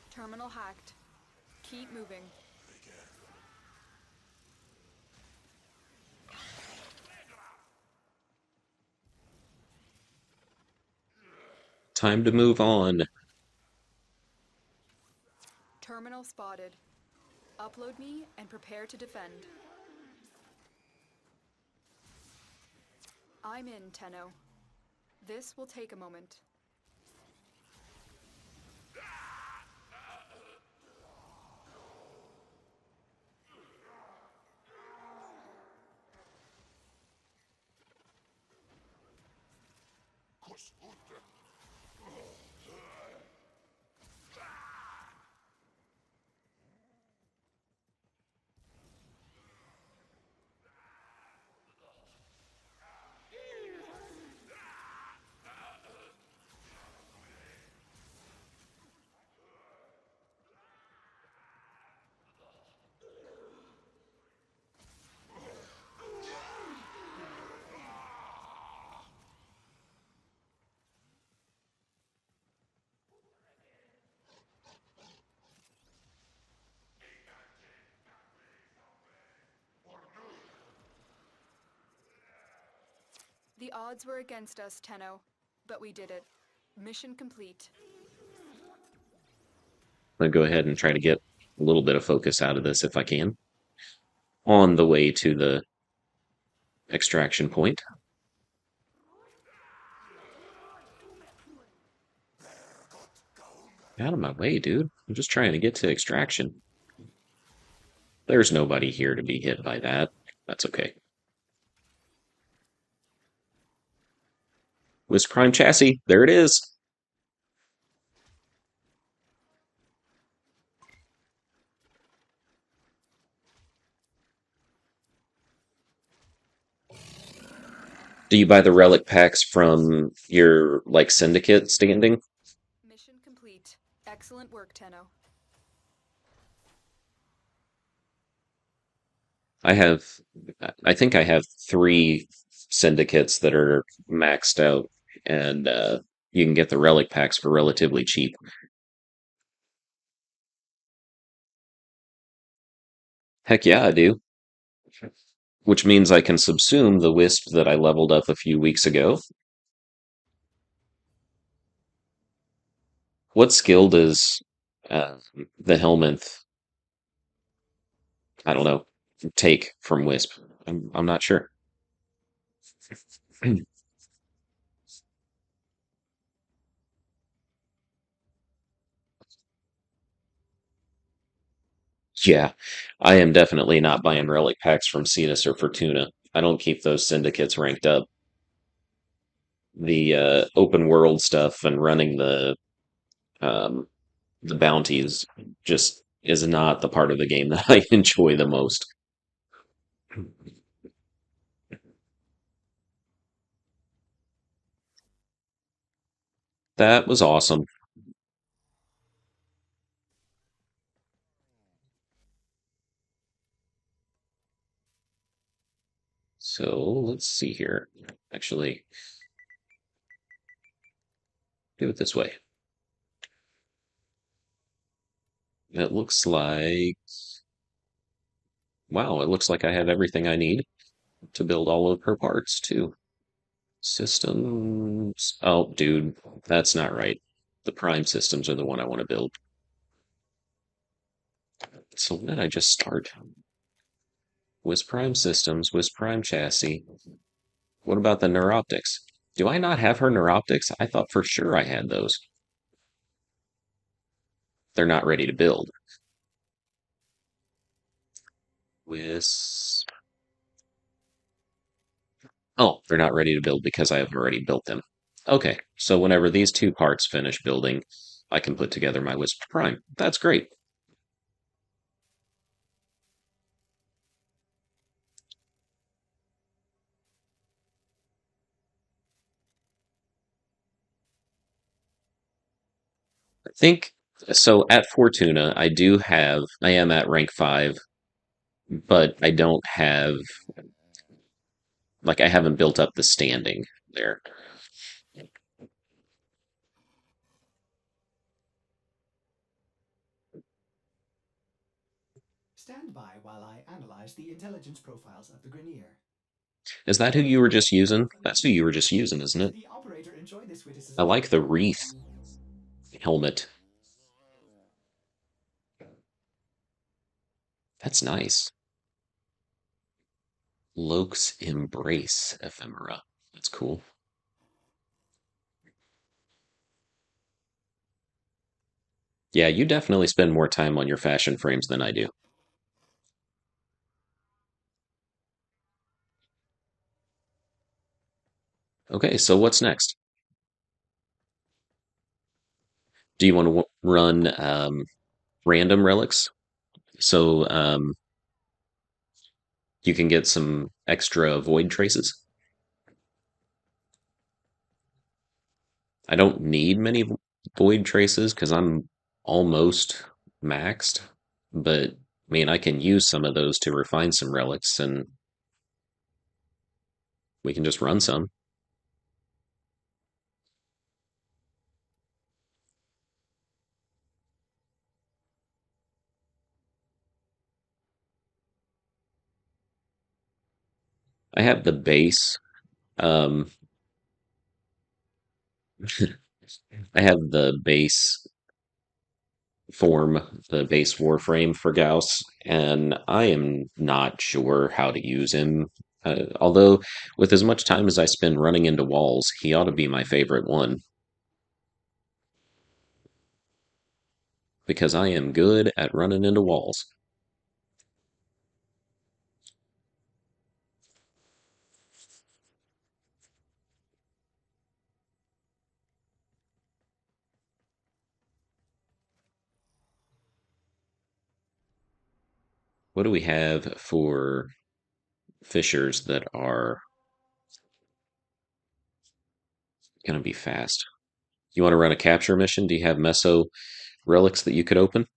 Terminal hacked. Keep moving. Time to move on. Terminal spotted. Upload me and prepare to defend. I'm in, Tenno. This will take a moment. The odds were against us, Tenno, but we did it. Mission complete. I'm going to go ahead and try to get a little bit of focus out of this if I can. On the way to the extraction point. Out of my way, dude. I'm just trying to get to extraction. There's nobody here to be hit by that. That's okay. Wisp Prime chassis. There it is. Do you buy the relic packs from your, like, syndicate standing? Mission complete. Excellent work, Tenno. I have, I think I have three syndicates that are maxed out, and you can get the relic packs for relatively cheap. Heck yeah, I do. Which means I can subsume the wisp that I leveled up a few weeks ago. What skill does uh, the Helminth, I don't know, take from wisp? I'm not sure. Yeah, I am definitely not buying relic packs from Cetus or Fortuna. I don't keep those syndicates ranked up. The open world stuff and running um, the bounties just is not the part of the game that I enjoy the most. That was awesome. So let's see here. Actually, do it this way. It looks like, wow, it looks like I have everything I need to build all of her parts too. Systems. Oh, dude, that's not right. The prime systems are the one I want to build. So when did I just start? Wisp Prime Systems, Wisp Prime Chassis. What about the Neuroptics? Do I not have her Neuroptics? I thought for sure I had those. They're not ready to build. Wisp. Oh, they're not ready to build because I have already built them. Okay, so whenever these two parts finish building, I can put together my Wisp Prime. That's great. I think so at Fortuna, I am at rank 5, but I don't have, like, I haven't built up the standing there. Stand by while I analyze the intelligence profiles of the Grineer. Is that who you were just using? That's who you were just using, isn't it? Did the operator enjoy this I witticism? like the wreath helmet. That's nice. Lok's Embrace ephemera. That's cool. Yeah, you definitely spend more time on your fashion frames than I do. Okay, so what's next? Do you want to run random relics so you can get some extra void traces? I don't need many void traces because I'm almost maxed, but I mean, I can use some of those to refine some relics and we can just run some. I have the base. Um, I have the base form, the base Warframe for Gauss, and I am not sure how to use him. Although, with as much time as I spend running into walls, he ought to be my favorite one because I am good at running into walls. What do we have for fishers that are going to be fast? You want to run a capture mission? Do you have meso relics that you could open?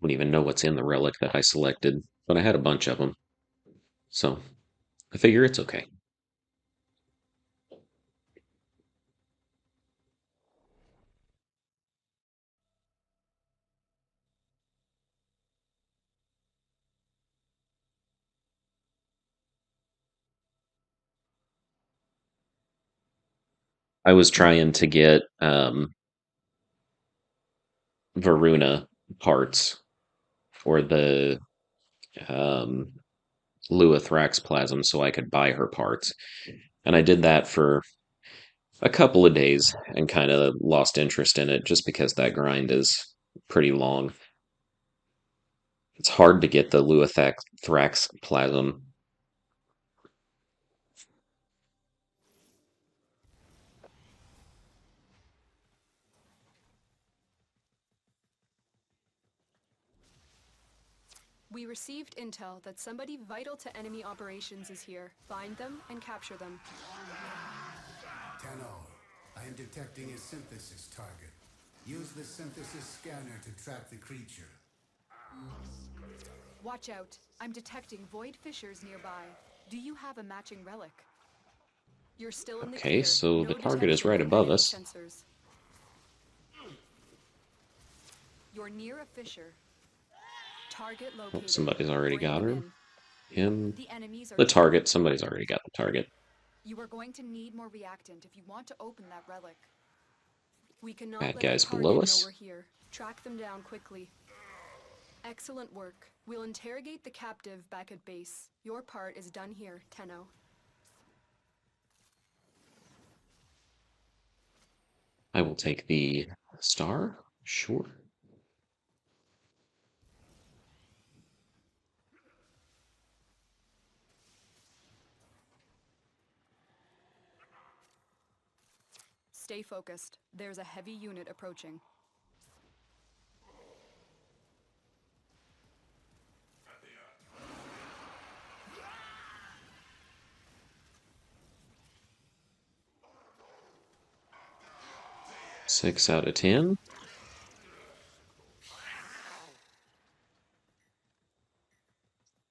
don't even know what's in the relic that I selected, but I had a bunch of them. So I figure it's okay. I was trying to get Varuna parts for the um, Luathrax plasm so I could buy her parts. And I did that for a couple of days and kind of lost interest in it just because that grind is pretty long. It's hard to get the Luathrax plasm. We received intel that somebody vital to enemy operations is here. Find them and capture them. Tenno, I am detecting a synthesis target. Use the synthesis scanner to track the creature. Watch out. I'm detecting void fissures nearby. Do you have a matching relic? You're still in the Okay, clear. so No the target is detection right of above enemy us. sensors. You're near a fissure. Target located. Somebody's already Bring got them her. in. Him. The enemies are The target. Somebody's already got the target. You are going to need more reactant if you want to open that relic. We cannot Bad let guys the target below know us. we're here. Track them down quickly. Excellent work. We'll interrogate the captive back at base. Your part is done here, Tenno. I will take the star. Sure. Stay focused. There's a heavy unit approaching. Six out of 10.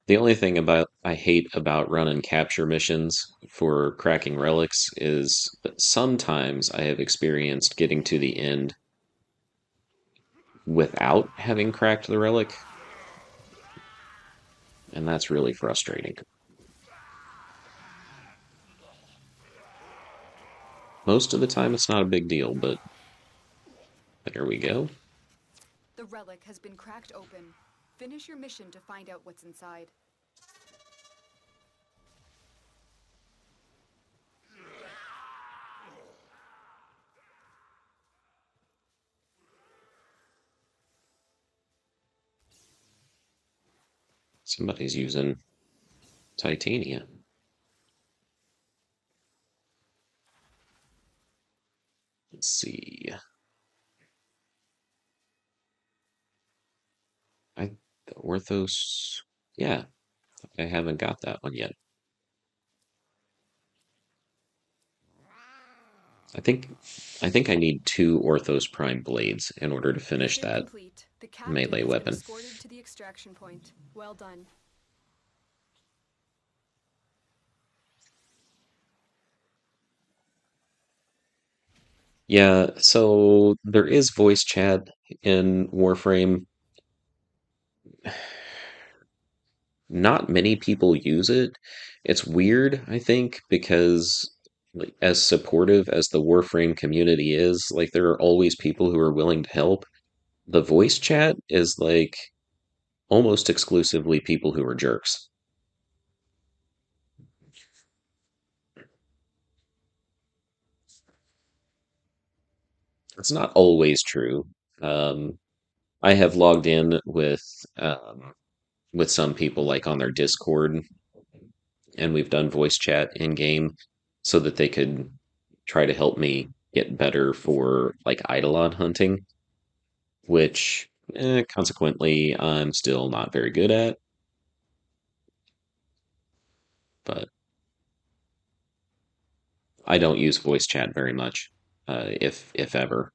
The only thing about I hate about run and capture missions for cracking relics is that sometimes I have experienced getting to the end without having cracked the relic, and that's really frustrating. Most of the time it's not a big deal, but there we go. The relic has been cracked open. Finish your mission to find out what's inside. Somebody's using Titania. Let's see. The Orthos. Yeah, I haven't got that one yet. I think I need 2 Orthos Prime blades in order to finish Mission that complete. The captive melee has been weapon. escorted to the extraction point. Well done. Yeah, so there is voice chat in Warframe. Not many people use it. It's weird, I think, because like, as supportive as the Warframe community is, like there are always people who are willing to help. The voice chat is like almost exclusively people who are jerks. It's not always true. Um, I have logged in with some people like on their Discord, and we've done voice chat in game so that they could try to help me get better for like Eidolon hunting, which consequently I'm still not very good at, but I don't use voice chat very much, if ever.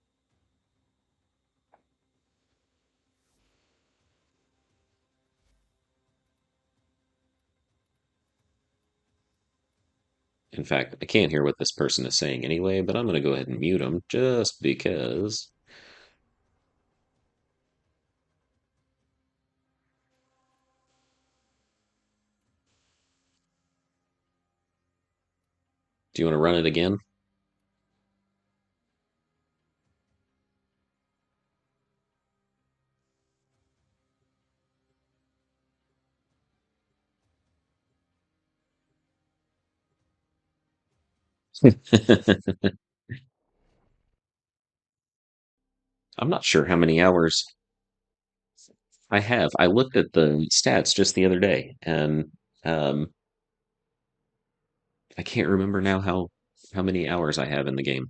In fact, I can't hear what this person is saying anyway, but I'm going to go ahead and mute them just because. Do you want to run it again? I'm not sure how many hours I have. I looked at the stats just the other day, and um, I can't remember now how many hours I have in the game.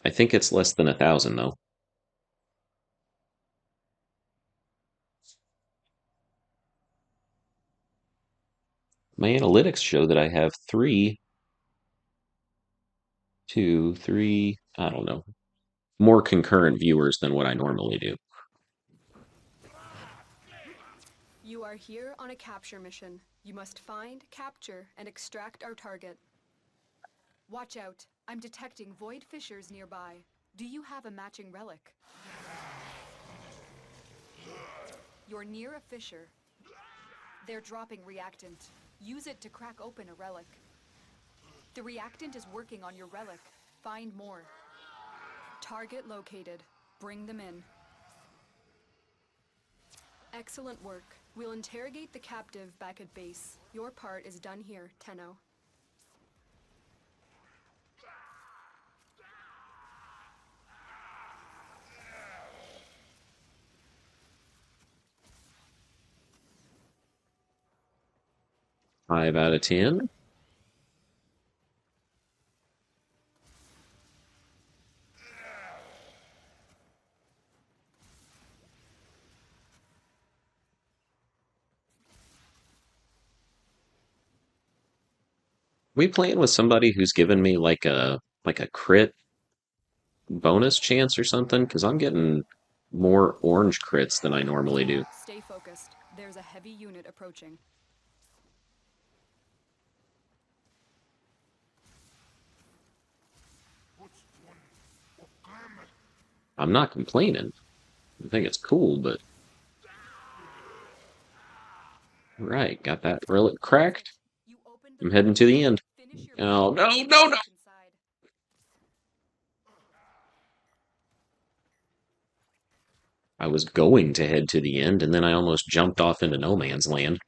I think it's less than 1,000 though. My analytics show that I have three, two, three, I don't know, more concurrent viewers than what I normally do. You are here on a capture mission. You must find, capture, and extract our target. Watch out. I'm detecting void fissures nearby. Do you have a matching relic? You're near a fissure. They're dropping reactant. Use it to crack open a relic. The reactant is working on your relic. Find more. Target located. Bring them in. Excellent work. We'll interrogate the captive back at base. Your part is done here, Tenno. Five out of 10. We playing with somebody who's given me like a crit bonus chance or something? Because I'm getting more orange crits than I normally do. Stay focused. There's a heavy unit approaching. I'm not complaining. I think it's cool, but right, got that relic cracked. You opened I'm heading to the end. Finish your Oh, no, mission. no, no! Inside. I was going to head to the end, and then I almost jumped off into no man's land.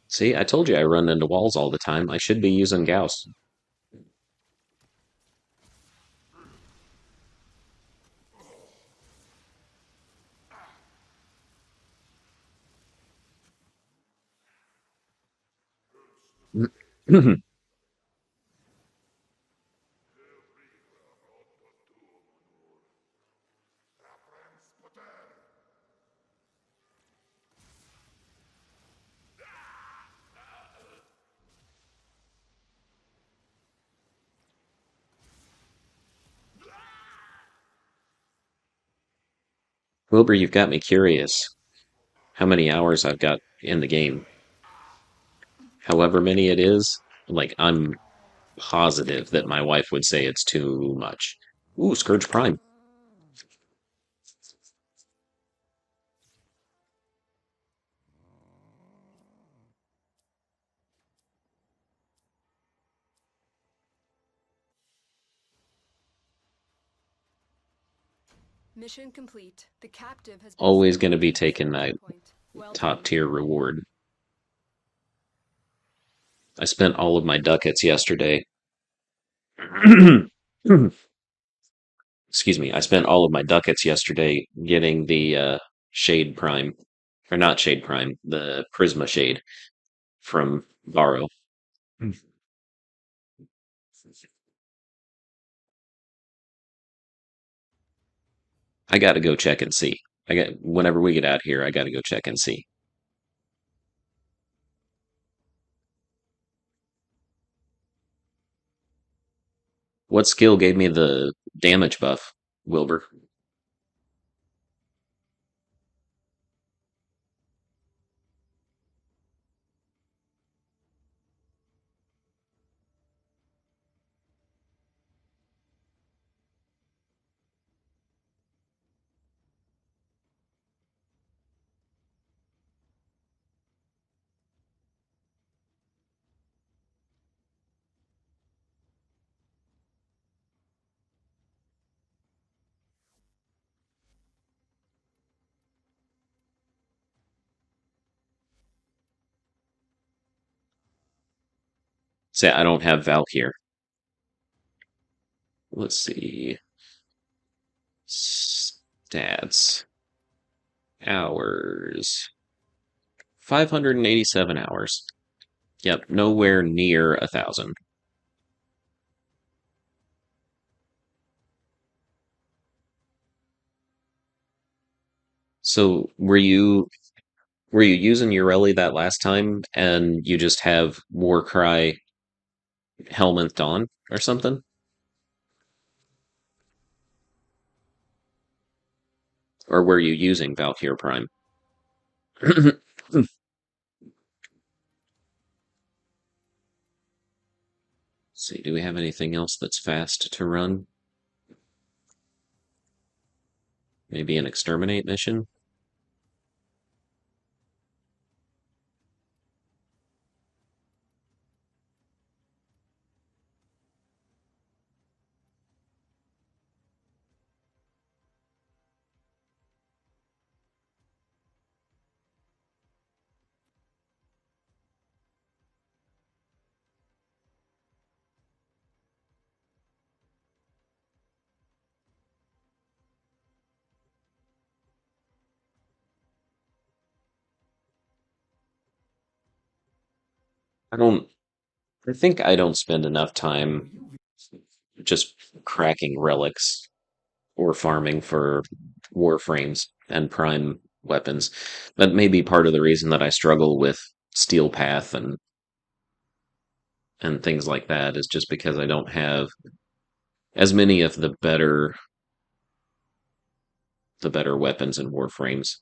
See, I told you I run into walls all the time. I should be using Gauss. Wilbur, you've got me curious how many hours I've got in the game. However many it is, like, I'm positive that my wife would say it's too much. Ooh, Scourge Prime. Mission complete. The captive has been Always going to secured be to the taking that storage point. Well top done. tier reward. I spent all of my ducats yesterday. Excuse me. I spent all of my ducats yesterday getting the Shade Prime, or not Shade Prime, the Prisma Shade from Varro. I gotta go check and see. Whenever we get out here, I gotta go check and see. What skill gave me the damage buff, Wilbur? Say I don't have Valk here. Let's see. Stats. Hours. 587 hours. Yep, nowhere near 1,000. So were you using Ureli that last time and you just have Warcry Helminth Dawn or something? Or were you using Valkyr Prime? See, do we have anything else that's fast to run? Maybe an exterminate mission? I don't I think I don't spend enough time just cracking relics or farming for warframes and prime weapons. That may be part of the reason that I struggle with Steel Path and things like that is just because I don't have as many of the better weapons and warframes.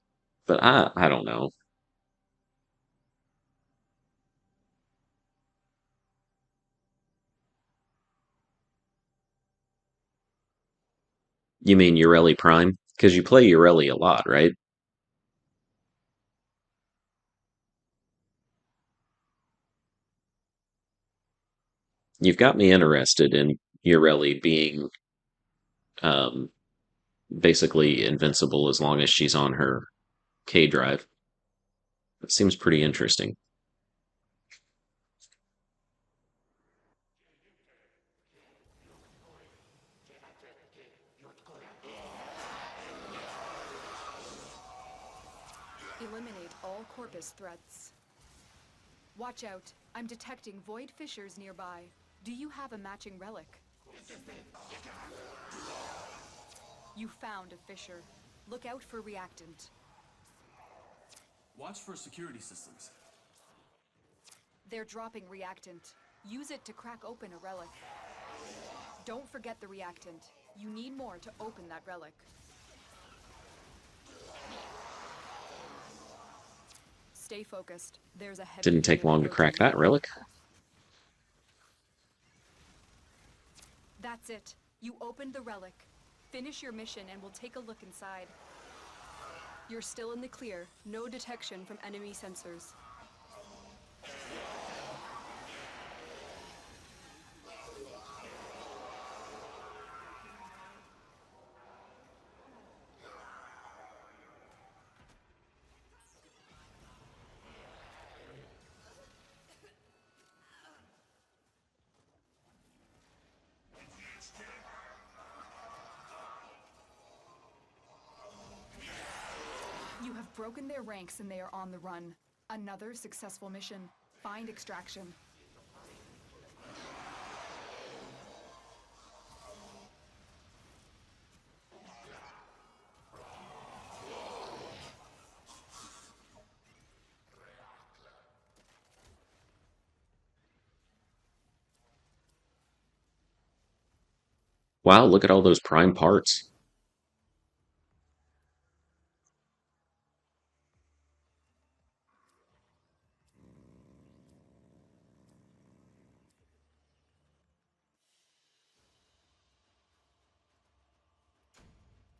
But I don't know. You mean Ureli Prime? Because you play Ureli a lot, right? You've got me interested in Ureli being um, basically invincible as long as she's on her K drive. That seems pretty interesting. Eliminate all Corpus threats. Watch out. I'm detecting void fissures nearby. Do you have a matching relic? You found a fissure. Look out for reactant. Watch for security systems. They're dropping reactant. Use it to crack open a relic. Don't forget the reactant. You need more to open that relic. Stay focused. There's a heavy Didn't take unit long to crack approaching. that relic. That's it. You opened the relic. Finish your mission and we'll take a look inside. You're still in the clear. No detection from enemy sensors. You have broken their ranks and they are on the run. Another successful mission. Find extraction. Wow, look at all those prime parts.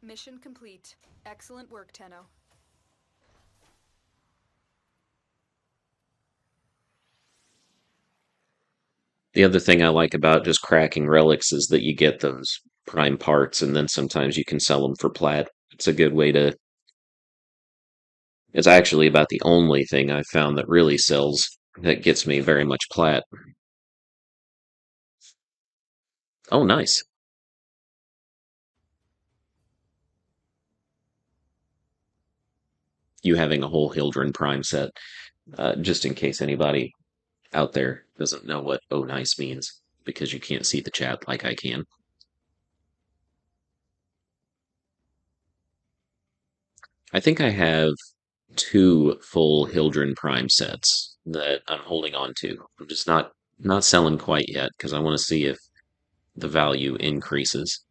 Mission complete. Excellent work, Tenno. The other thing I like about just cracking relics is that you get those prime parts, and then sometimes you can sell them for plat. It's a good way to. It's actually about the only thing I've found that really sells that gets me very much plat. Oh, nice. You having a whole Hildren Prime set, just in case anybody out there doesn't know what "oh nice" means, because you can't see the chat like I can. I think I have two full Hildren Prime sets that I'm holding on to. I'm just not selling quite yet because I want to see if the value increases.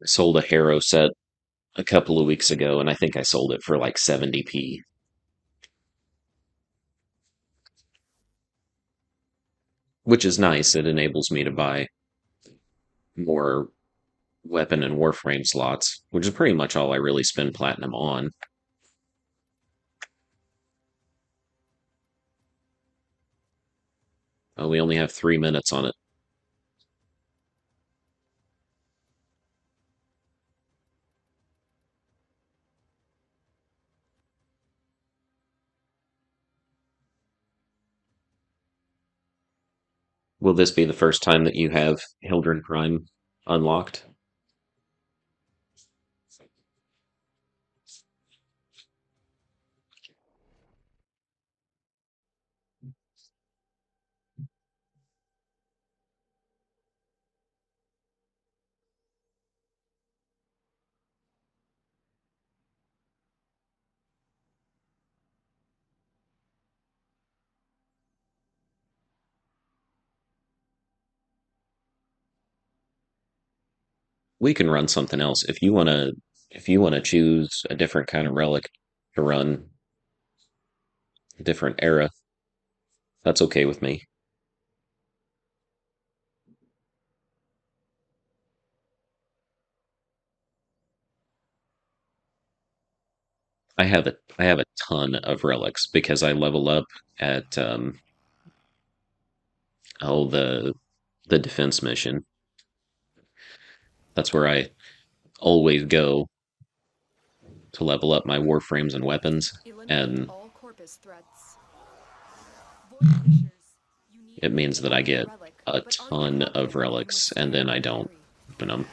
I sold a Harrow set a couple of weeks ago, and I think I sold it for like 70p, which is nice. It enables me to buy more weapon and warframe slots, which is pretty much all I really spend platinum on. Oh, we only have 3 minutes on it. Will this be the first time that you have Hildren Prime unlocked? We can run something else if you want to. If you want to choose a different kind of relic to run, a different era, that's okay with me. I have a ton of relics because I level up at oh the defense mission. That's where I always go to level up my warframes and weapons, Eliminate and all Corpus threats. Void Fissures. You need it means that I a get relic, a but are you ton of confident they can relics, and then withstand I the don't fury? open them.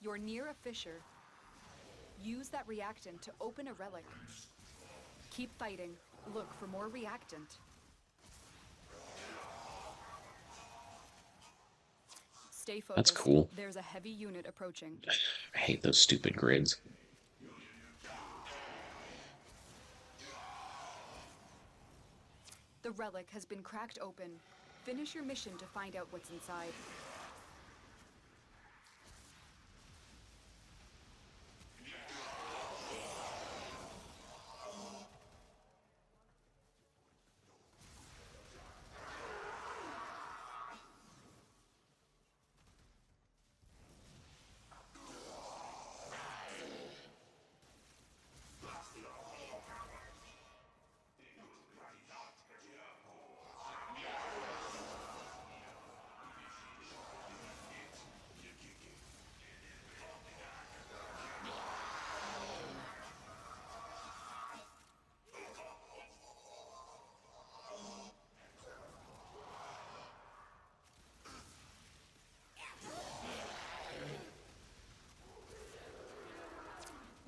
You're near a fissure. Use that reactant to open a relic. Keep fighting. Look for more reactant. Stay That's focused. cool. There's a heavy unit approaching. I hate those stupid grids. The relic has been cracked open. Finish your mission to find out what's inside.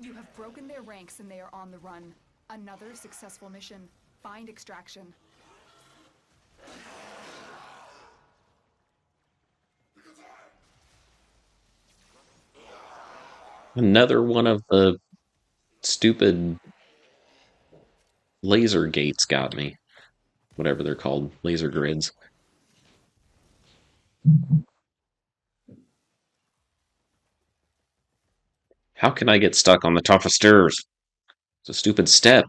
You have broken their ranks and they are on the run. Another successful mission. Find extraction. Another one of the stupid laser gates got me. Whatever they're called, laser grids. How can I get stuck on the top of stairs? It's a stupid step.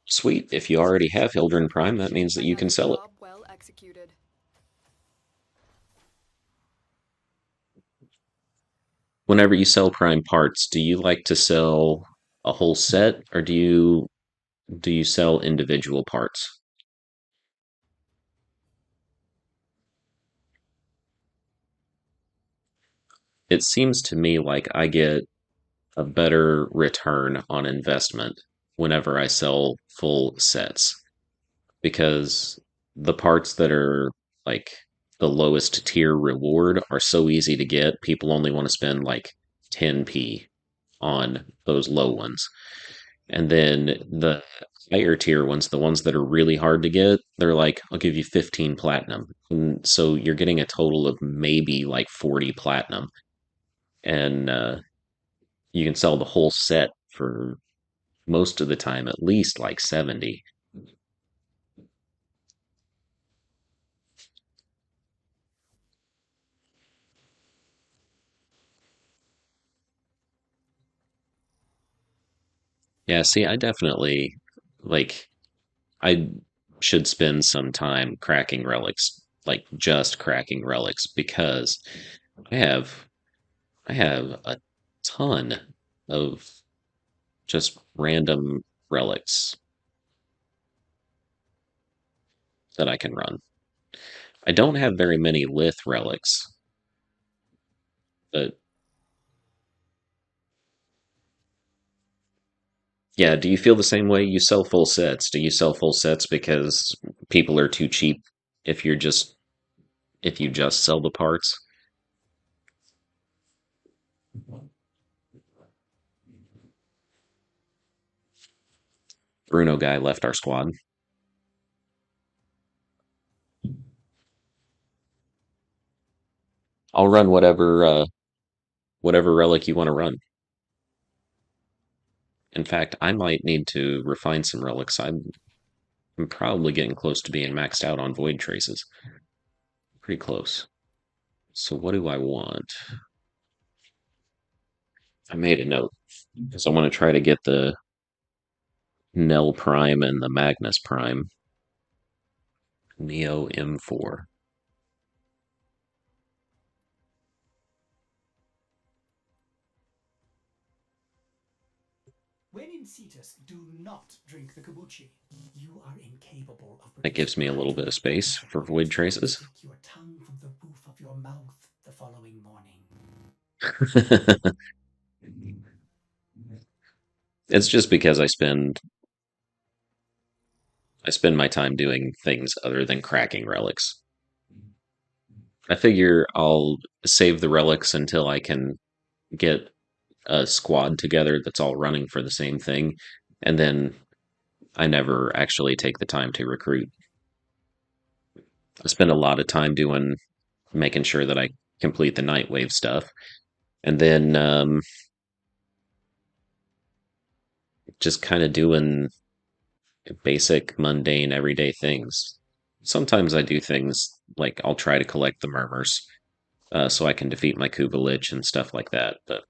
Sweet, if you already have Hildren Prime, that means that you can Another sell it. job well executed. Whenever you sell Prime parts, do you like to sell a whole set or do you sell individual parts? It seems to me like I get a better return on investment whenever I sell full sets because the parts that are like the lowest tier reward are so easy to get. People only want to spend like 10p on those low ones. And then the higher tier ones, the ones that are really hard to get, they're like, I'll give you 15 platinum. And so you're getting a total of maybe like 40 platinum. And you can sell the whole set for most of the time at least like 70. Yeah, see, I definitely like I should spend some time cracking relics, like just cracking relics because I have I have a ton of just random relics that I can run. I don't have very many lith relics, but yeah, do you feel the same way? You sell full sets. Do you sell full sets because people are too cheap if if you just sell the parts? Bruno guy left our squad. I'll run whatever relic you want to run. In fact, I might need to refine some relics. I'm probably getting close to being maxed out on void traces. Pretty close. So what do I want? I made a note because I want to try to get the Nell Prime and the Magnus Prime. Neo M4. When in Cetus, do not drink the kombucha. You are incapable of That gives me a little bit of space for void traces. stick your tongue from the roof of your mouth the following morning. It's just because I spend my time doing things other than cracking relics. I figure I'll save the relics until I can get a squad together that's all running for the same thing, and then I never actually take the time to recruit. I spend a lot of time doing making sure that I complete the Nightwave stuff, and then just kind of doing basic, mundane, everyday things. Sometimes I do things like I'll try to collect the murmurs so I can defeat my Kuba Lich and stuff like that. But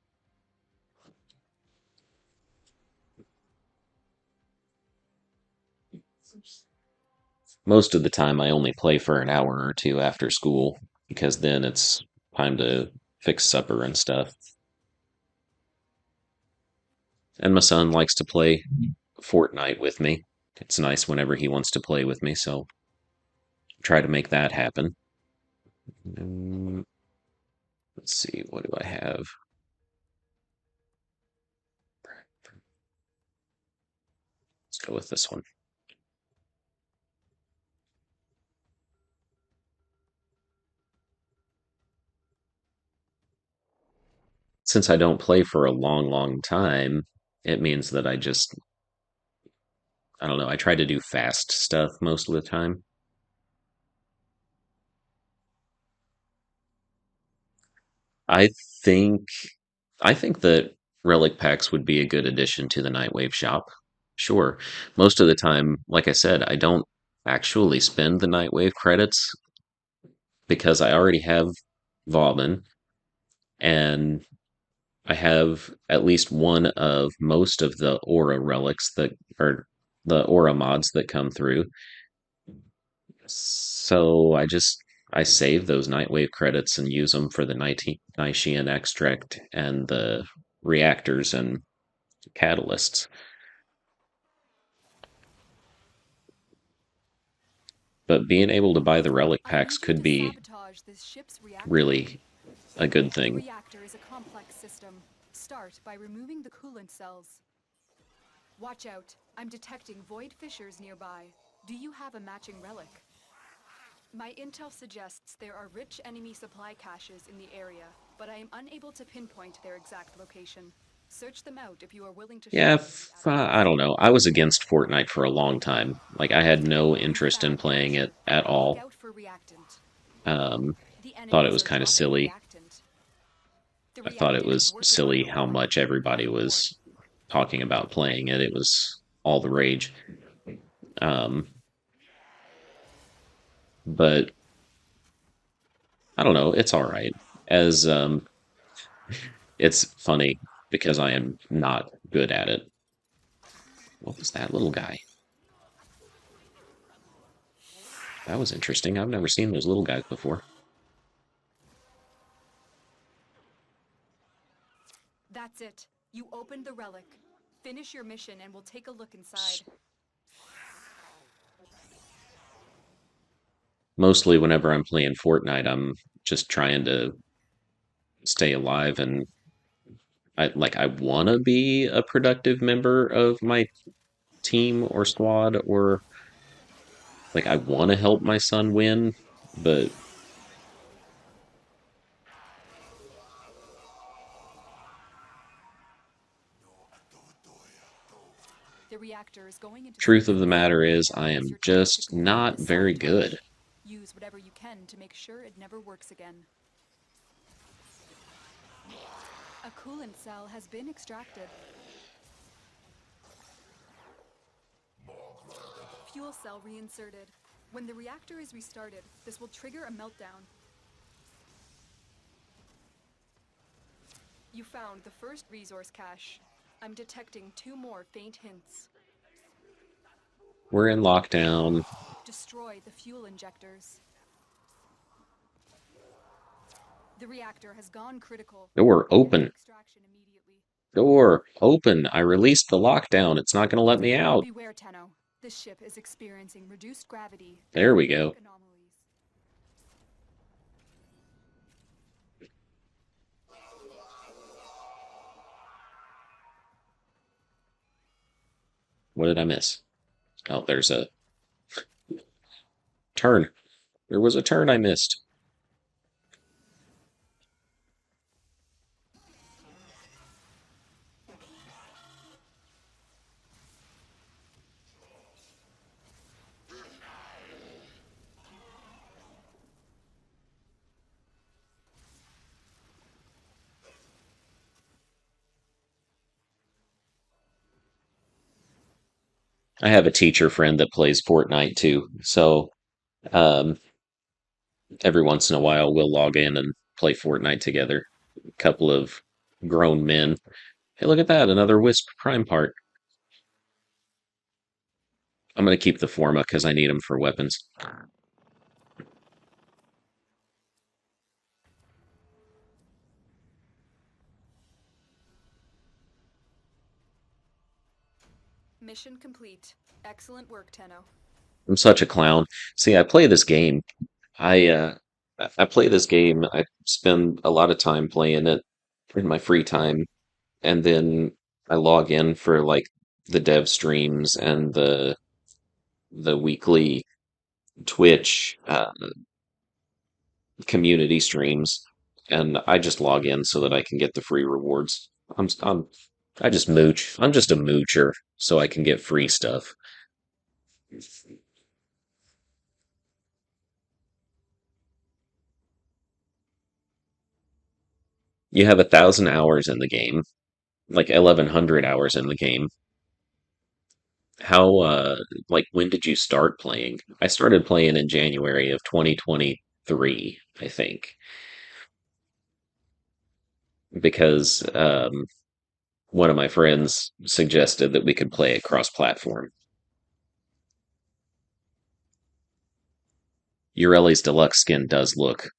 most of the time, I only play for an hour or two after school because then it's time to fix supper and stuff. And my son likes to play Fortnite with me. It's nice whenever he wants to play with me, so try to make that happen. Mm, let's see, what do I have? Let's go with this one. since I don't play for a long, long time, it means that I don't know, I try to do fast stuff most of the time. I think I think that relic packs would be a good addition to the Nightwave shop. Sure. Most of the time, like I said, I don't actually spend the Nightwave credits because I already have Vauban and I have at least one of most of the aura relics that are the aura mods that come through. So I save those Nightwave credits and use them for the Nyshian extract and the reactors and catalysts. But being able to buy the relic I packs need you could to be sabotage this ship's reactor. really a good The thing. reactor is a complex system. Start by removing the coolant cells. Watch out. I'm detecting void fissures nearby. Do you have a matching relic? My intel suggests there are rich enemy supply caches in the area, but I am unable to pinpoint their exact location. Search them out if you are willing to Yeah, share the address. I don't know. I was against Fortnite for a long time. Like, I had no You interest in found playing it. it at Look all. out for reactant. Um, The Thought it enemies was are kind of dropping silly. reactant. The I thought it reactor is was working on silly the how ore. much everybody Find more. was talking about playing it. It was all the rage. Um, but I don't know. It's all right. As It's funny because I am not good at it. What was that little guy? That was interesting. I've never seen those little guys before. That's it. You opened the relic. Finish your mission and we'll take a look inside. Mostly whenever I'm playing Fortnite, I'm just trying to stay alive and I want to be a productive member of my team or squad or like I want to help my son win, but The reactor is going into truth of the surveillance matter mode is now I as am your just tactical plan not is very good. sabotaged. Use whatever you can to make sure it never works again. A coolant cell has been extracted. Fuel cell reinserted. When the reactor is restarted, this will trigger a meltdown. You found the first resource cache. I'm detecting 2 more faint hints. We're in lockdown. Destroy the fuel injectors. The reactor has gone critical. Door Begin open. extraction immediately. Door open. I released the lockdown. It's not going to let me out. Beware, Tenno. This ship is experiencing reduced gravity. There we go. Anomalies. What did I miss? Oh, there's a turn. There was a turn I missed. I have a teacher friend that plays Fortnite too, so um, every once in a while we'll log in and play Fortnite together. A couple of grown men. Hey, look at that, another Wisp Prime part. I'm gonna keep the Forma because I need them for weapons. Mission complete. Excellent work, Tenno. I'm such a clown. See, I play this game. I play this game. I spend a lot of time playing it in my free time, and then I log in for like the dev streams and the weekly Twitch community streams. and I just log in so that I can get the free rewards. I just mooch. I'm just a moocher, so I can get free stuff. You have 1,000 hours in the game, like 1,100 hours in the game. How, like, when did you start playing? I started playing in January of 2023, I think, because one of my friends suggested that we could play it cross-platform. Ureli's deluxe skin does look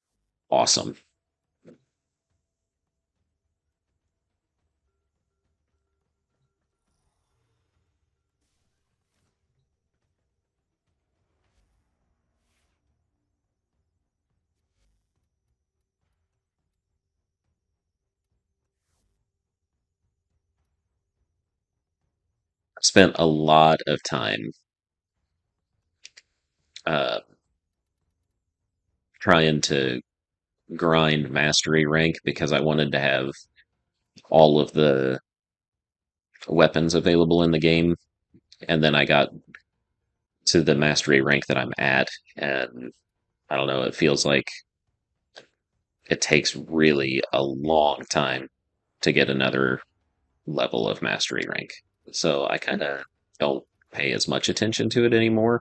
awesome. I spent a lot of time uh, trying to grind mastery rank because I wanted to have all of the weapons available in the game, and then I got to the mastery rank that I'm at, and I don't know, it feels like it takes really a long time to get another level of mastery rank. So I kind of don't pay as much attention to it anymore.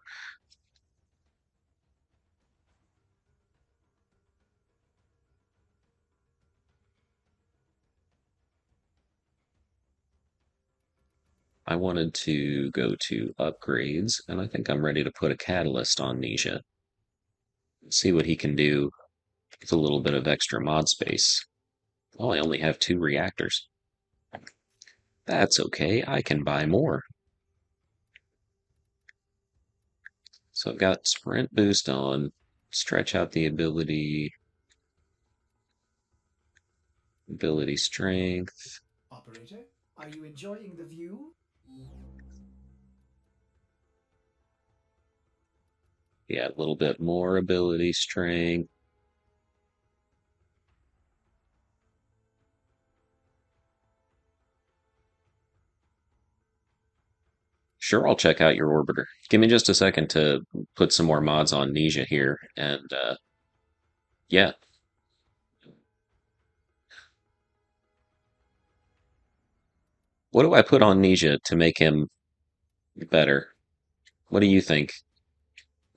I wanted to go to upgrades, and I think I'm ready to put a catalyst on Nisha. See what he can do with a little bit of extra mod space. Oh, I only have 2 reactors. That's okay, I can buy more. So I've got sprint boost on, stretch out the ability strength. Operator, are you enjoying the view? Yeah, a little bit more ability strength. Sure, I'll check out your orbiter. Give me just a second to put some more mods on Nisha here, and yeah. What do I put on Nisha to make him better? What do you think?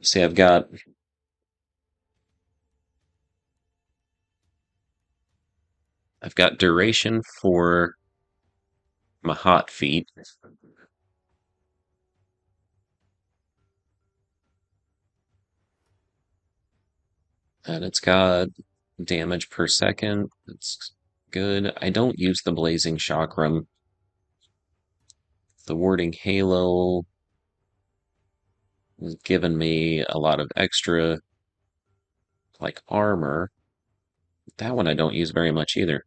See, I've got duration for my hot feet, and it's got damage per second. It's good. I don't use the blazing chakram. The warding halo has given me a lot of extra, like, armor. That one I don't use very much either.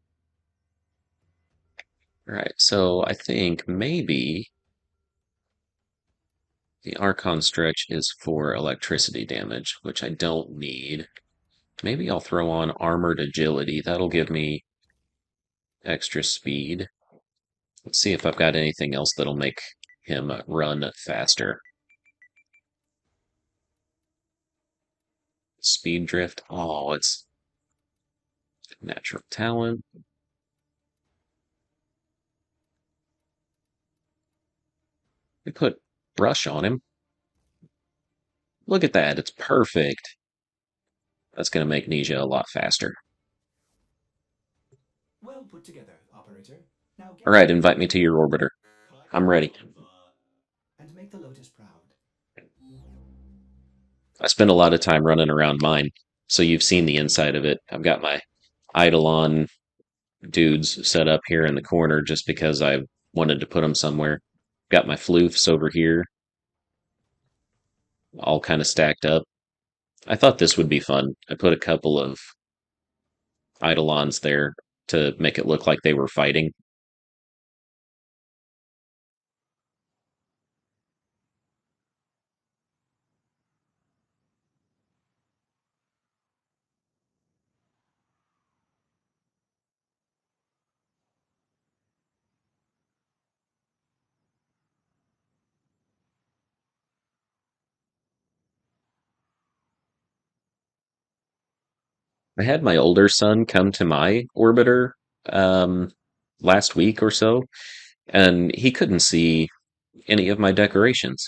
Right, so I think maybe the Archon stretch is for electricity damage, which I don't need. Maybe I'll throw on armored agility. That'll give me extra speed. Let's see if I've got anything else that'll make him run faster. Speed drift. Oh, it's natural talent. We put brush on him. Look at that. It's perfect. That's going to make Nisha a lot faster. Well put together, operator. Now get All right, invite me to your orbiter. I'm ready. and make the Lotus proud. I spend a lot of time running around mine, so you've seen the inside of it. I've got my Eidolon dudes set up here in the corner just because I wanted to put them somewhere. Got my floofs over here, all kind of stacked up. I thought this would be fun. I put a couple of Eidolons there to make it look like they were fighting. I had my older son come to my orbiter um, last week or so, and he couldn't see any of my decorations.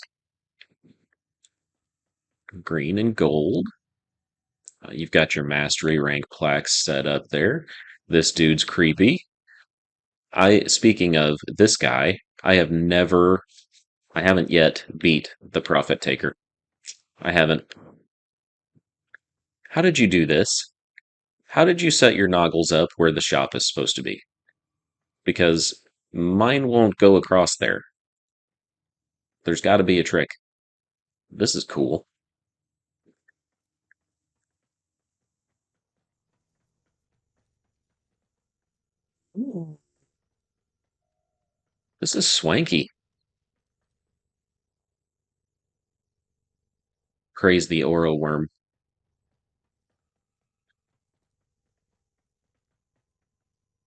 Green and gold. You've got your mastery rank plaques set up there. This dude's creepy. Speaking of this guy, I haven't yet beat the Prophet Taker. I haven't. How did you do this? How did you set your noggles up where the shop is supposed to be? Because mine won't go across there. There's got to be a trick. This is cool. Ooh. This is swanky. Praise the Oro worm.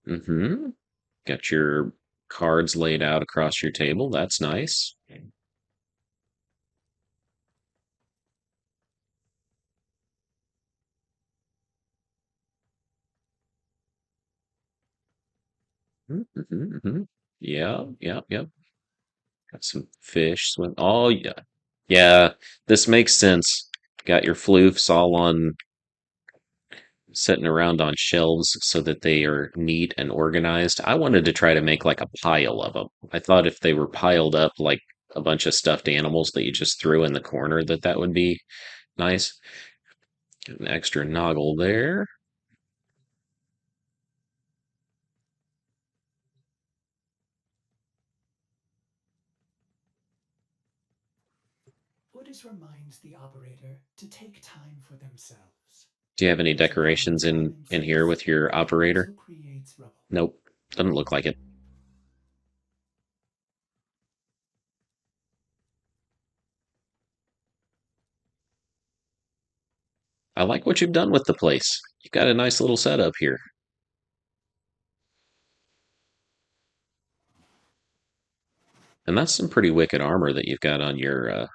Mm-hmm. Got your cards laid out across your table. That's nice. Mm-hmm, mm-hmm. Yeah, yeah, yeah. Got some fish swim. Oh, yeah. Yeah, this makes sense. Got your floofs all on sitting around on shelves so that they are neat and organized. I wanted to try to make like a pile of them. I thought if they were piled up like a bunch of stuffed animals that you just threw in the corner, that would be nice. An extra noggle there. Ordis reminds the operator to take time for themselves. Do you have any Surviving decorations time in here space with your operator? also creates rubble. Nope, doesn't look like it. I like what you've done with the place. You've got a nice little setup here. And that's some pretty wicked armor that you've got on your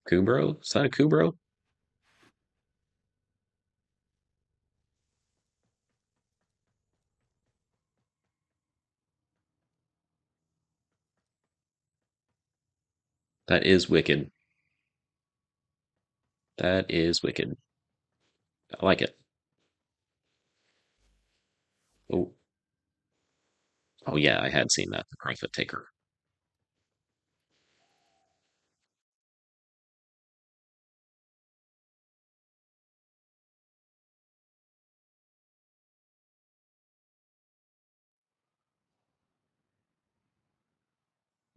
Kubro. Is that a Kubro? That is wicked. That is wicked. I like it. Oh, oh yeah, I had seen that. The Prophet Taker.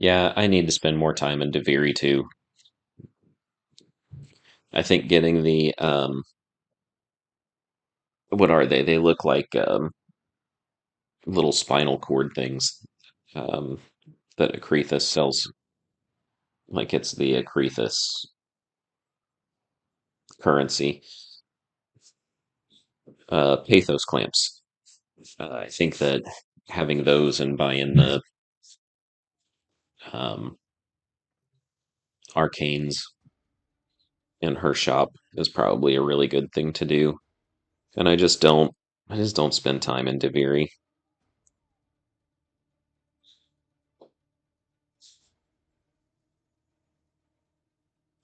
Yeah, I need to spend more time in Deviri too. I think getting the what are they? They look like little spinal cord things um, that Akrithis sells. Like it's the Akrithis currency. Pathos clamps. I think that having those and buying the um, arcanes in her shop is probably a really good thing to do. And I just don't spend time in Deviri.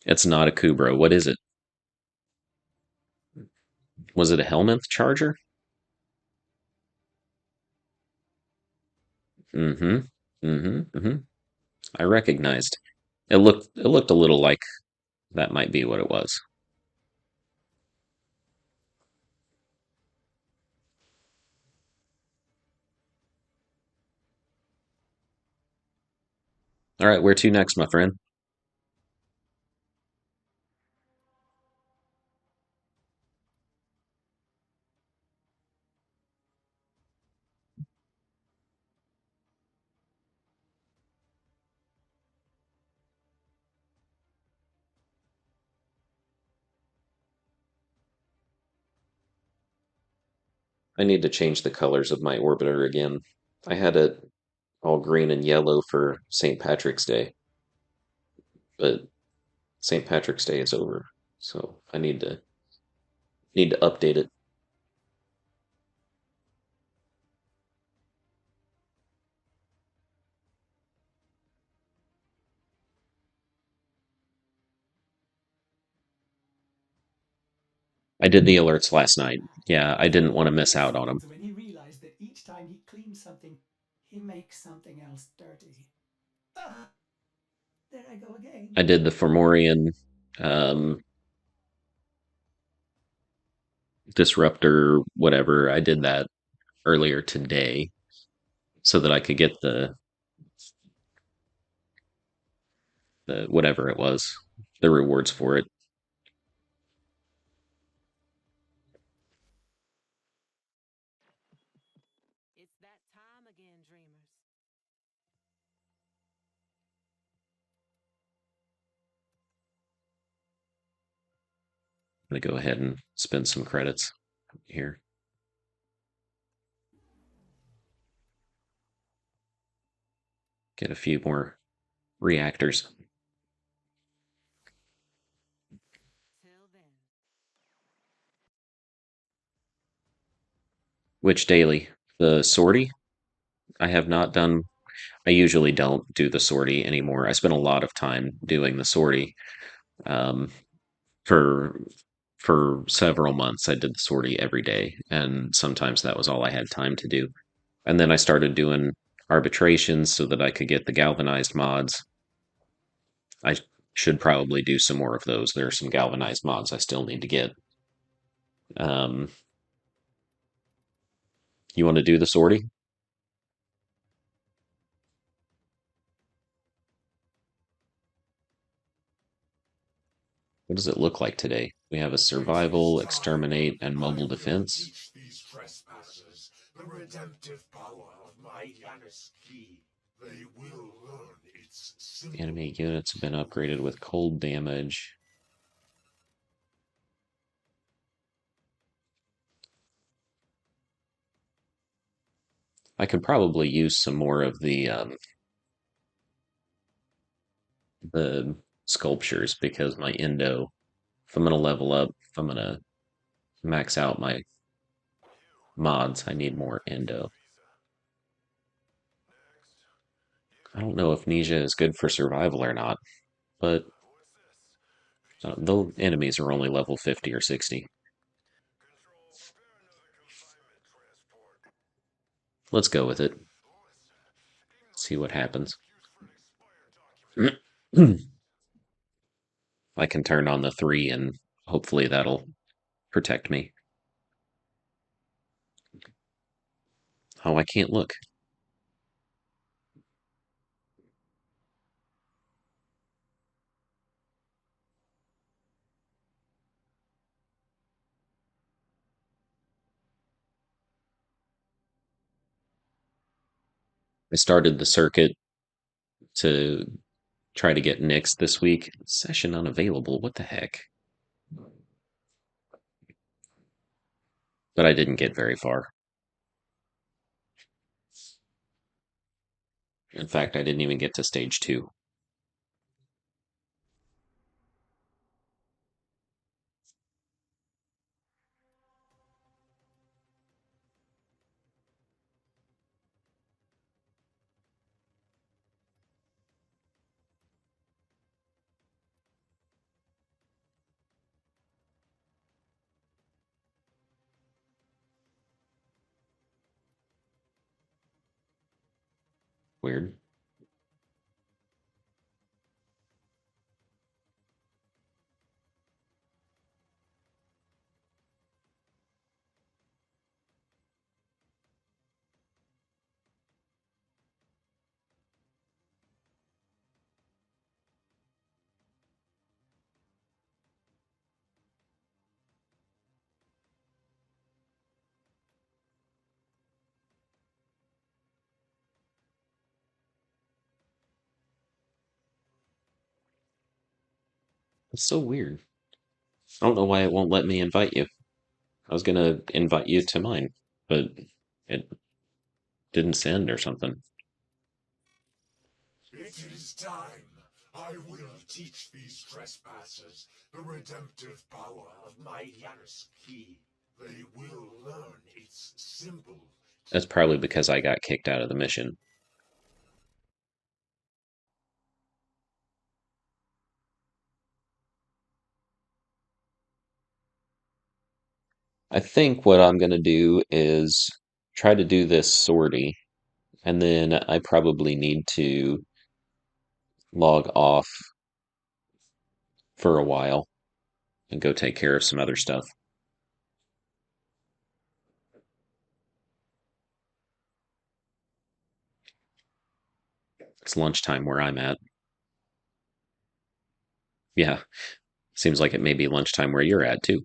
It's not a Kubro. What is it? Was it a Helminth charger? Mm-hmm. Mm-hmm. Mm-hmm. I recognized. It looked a little like that might be what it was. All right, where to next, my friend? I need to change the colors of my orbiter again. I had it all green and yellow for St. Patrick's Day, but St. Patrick's Day is over, so I need to. Need to update it. I did the alerts last night. Yeah, I didn't want to miss out on them. When he realized that each time he cleans something, he makes something else dirty. Ah, there I go again. I did the Fomorian um, disruptor, whatever. I did that earlier today so that I could get the whatever it was, the rewards for it. It's that time again, dreamers. I'm gonna go ahead and spend some credits here. Get a few more reactors. Till then. Which daily? The sortie? I have not done. I usually don't do the sortie anymore. I spent a lot of time doing the sortie. Um, for several months, I did the sortie every day, and sometimes that was all I had time to do. And then I started doing arbitrations so that I could get the galvanized mods. I should probably do some more of those. There are some galvanized mods I still need to get. Um, you want to do the sortie? What does it look like today? We have a survival, exterminate, and mobile defense. Teach these trespassers the redemptive power of my Yanis key. They will learn its symbol. Animate units have been upgraded with cold damage. I could probably use some more of the sculptures because my endo, if I'm gonna level up, if I'm gonna max out my mods, I need more endo. I don't know if Nisha is good for survival or not, but the enemies are only level 50 or 60. Let's go with it. See what happens. I can turn on the 3 and hopefully that'll protect me. Oh, I can't look. I started the circuit to try to get Nyx this week. Session unavailable. What the heck? But I didn't get very far. In fact, I didn't even get to stage 2. Weird. It's so weird. I don't know why it won't let me invite you. I was gonna invite you to mine, but it didn't send or something. It is time. I will teach these trespassers the redemptive power of my Yanis key. They will learn its simple. That's probably because I got kicked out of the mission. I think what I'm going to do is try to do this sortie, and then I probably need to log off for a while and go take care of some other stuff. It's lunchtime where I'm at. Yeah, seems like it may be lunchtime where you're at too.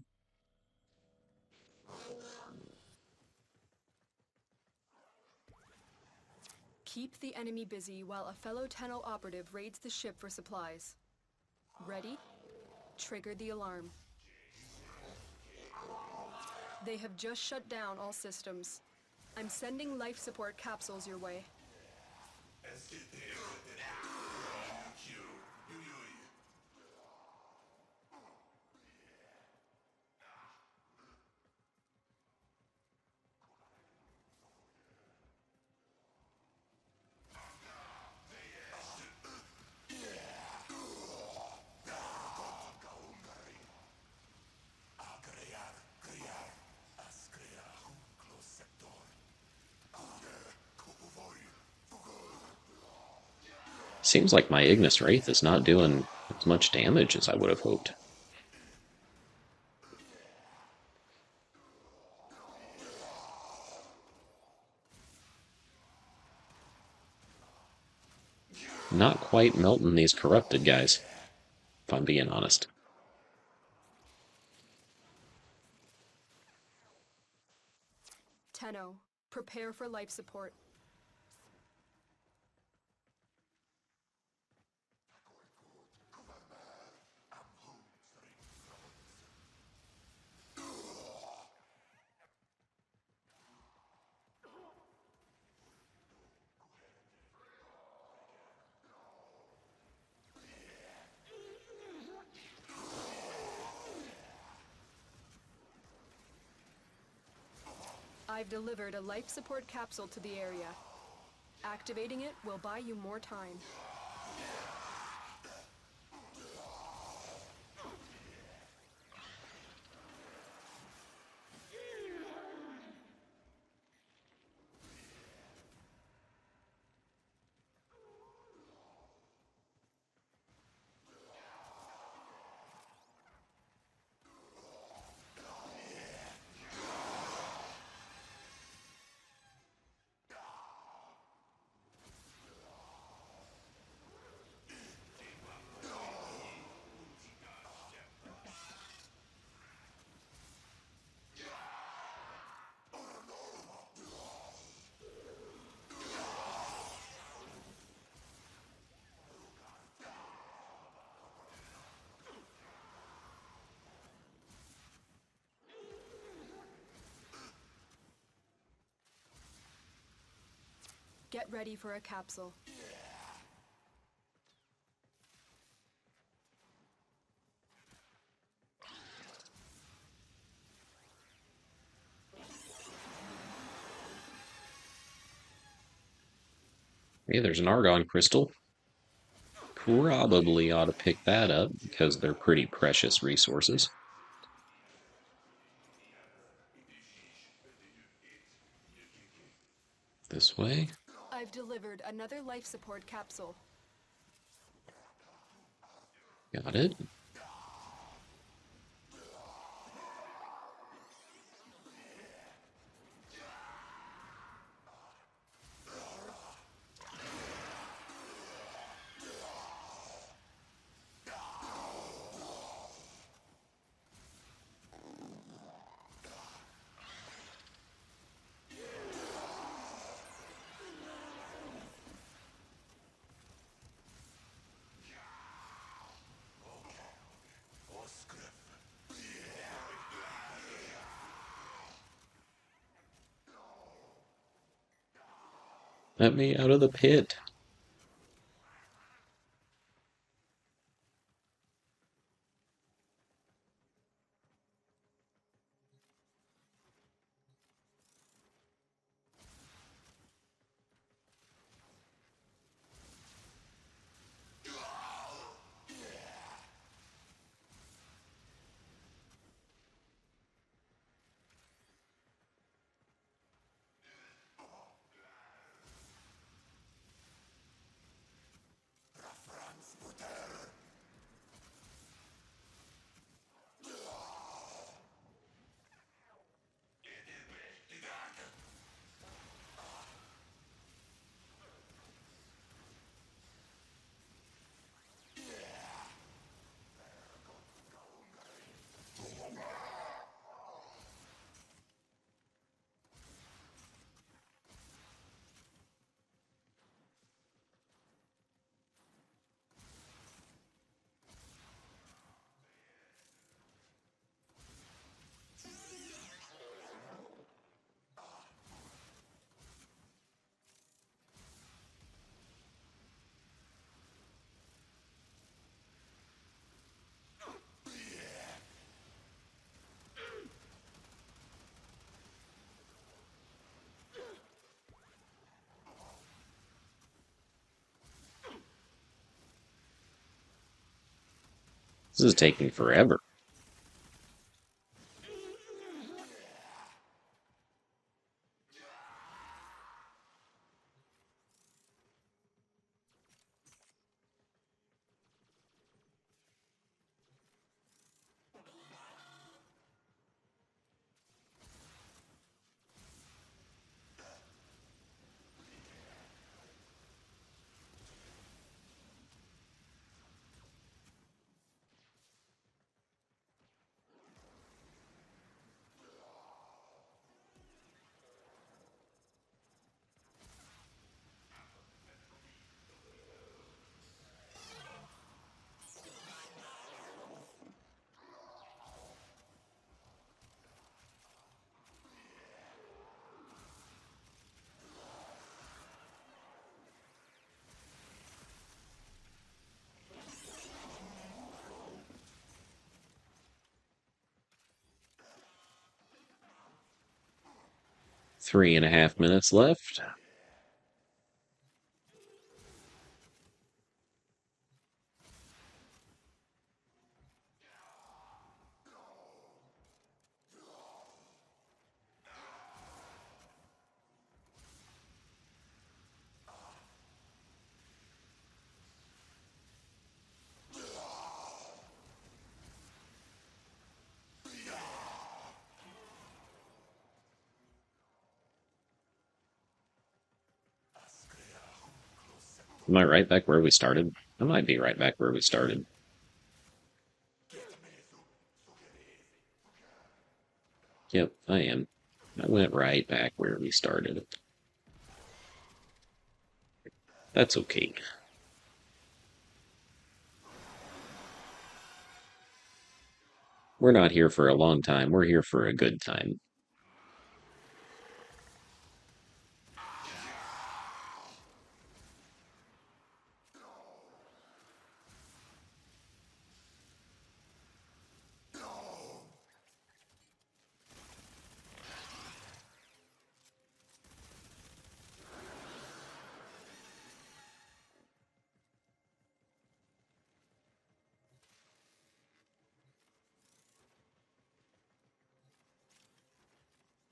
Keep the enemy busy while a fellow Tenno operative raids the ship for supplies. Ready? Trigger the alarm. They have just shut down all systems. I'm sending life support capsules your way. Seems like my Ignis Wraith is not doing as much damage as I would have hoped. Not quite melting these corrupted guys, if I'm being honest. Tenno, prepare for life support. I've delivered a life support capsule to the area. Activating it will buy you more time. Get ready for a capsule. Hey, there's an Argon crystal. Probably ought to pick that up because they're pretty precious resources. This way. I've delivered another life support capsule. Got it. Let me out of the pit. This is taking forever. Three and a half minutes left. Am I right back where we started? I might be right back where we started. Yep, I am. I went right back where we started. That's okay. We're not here for a long time. We're here for a good time.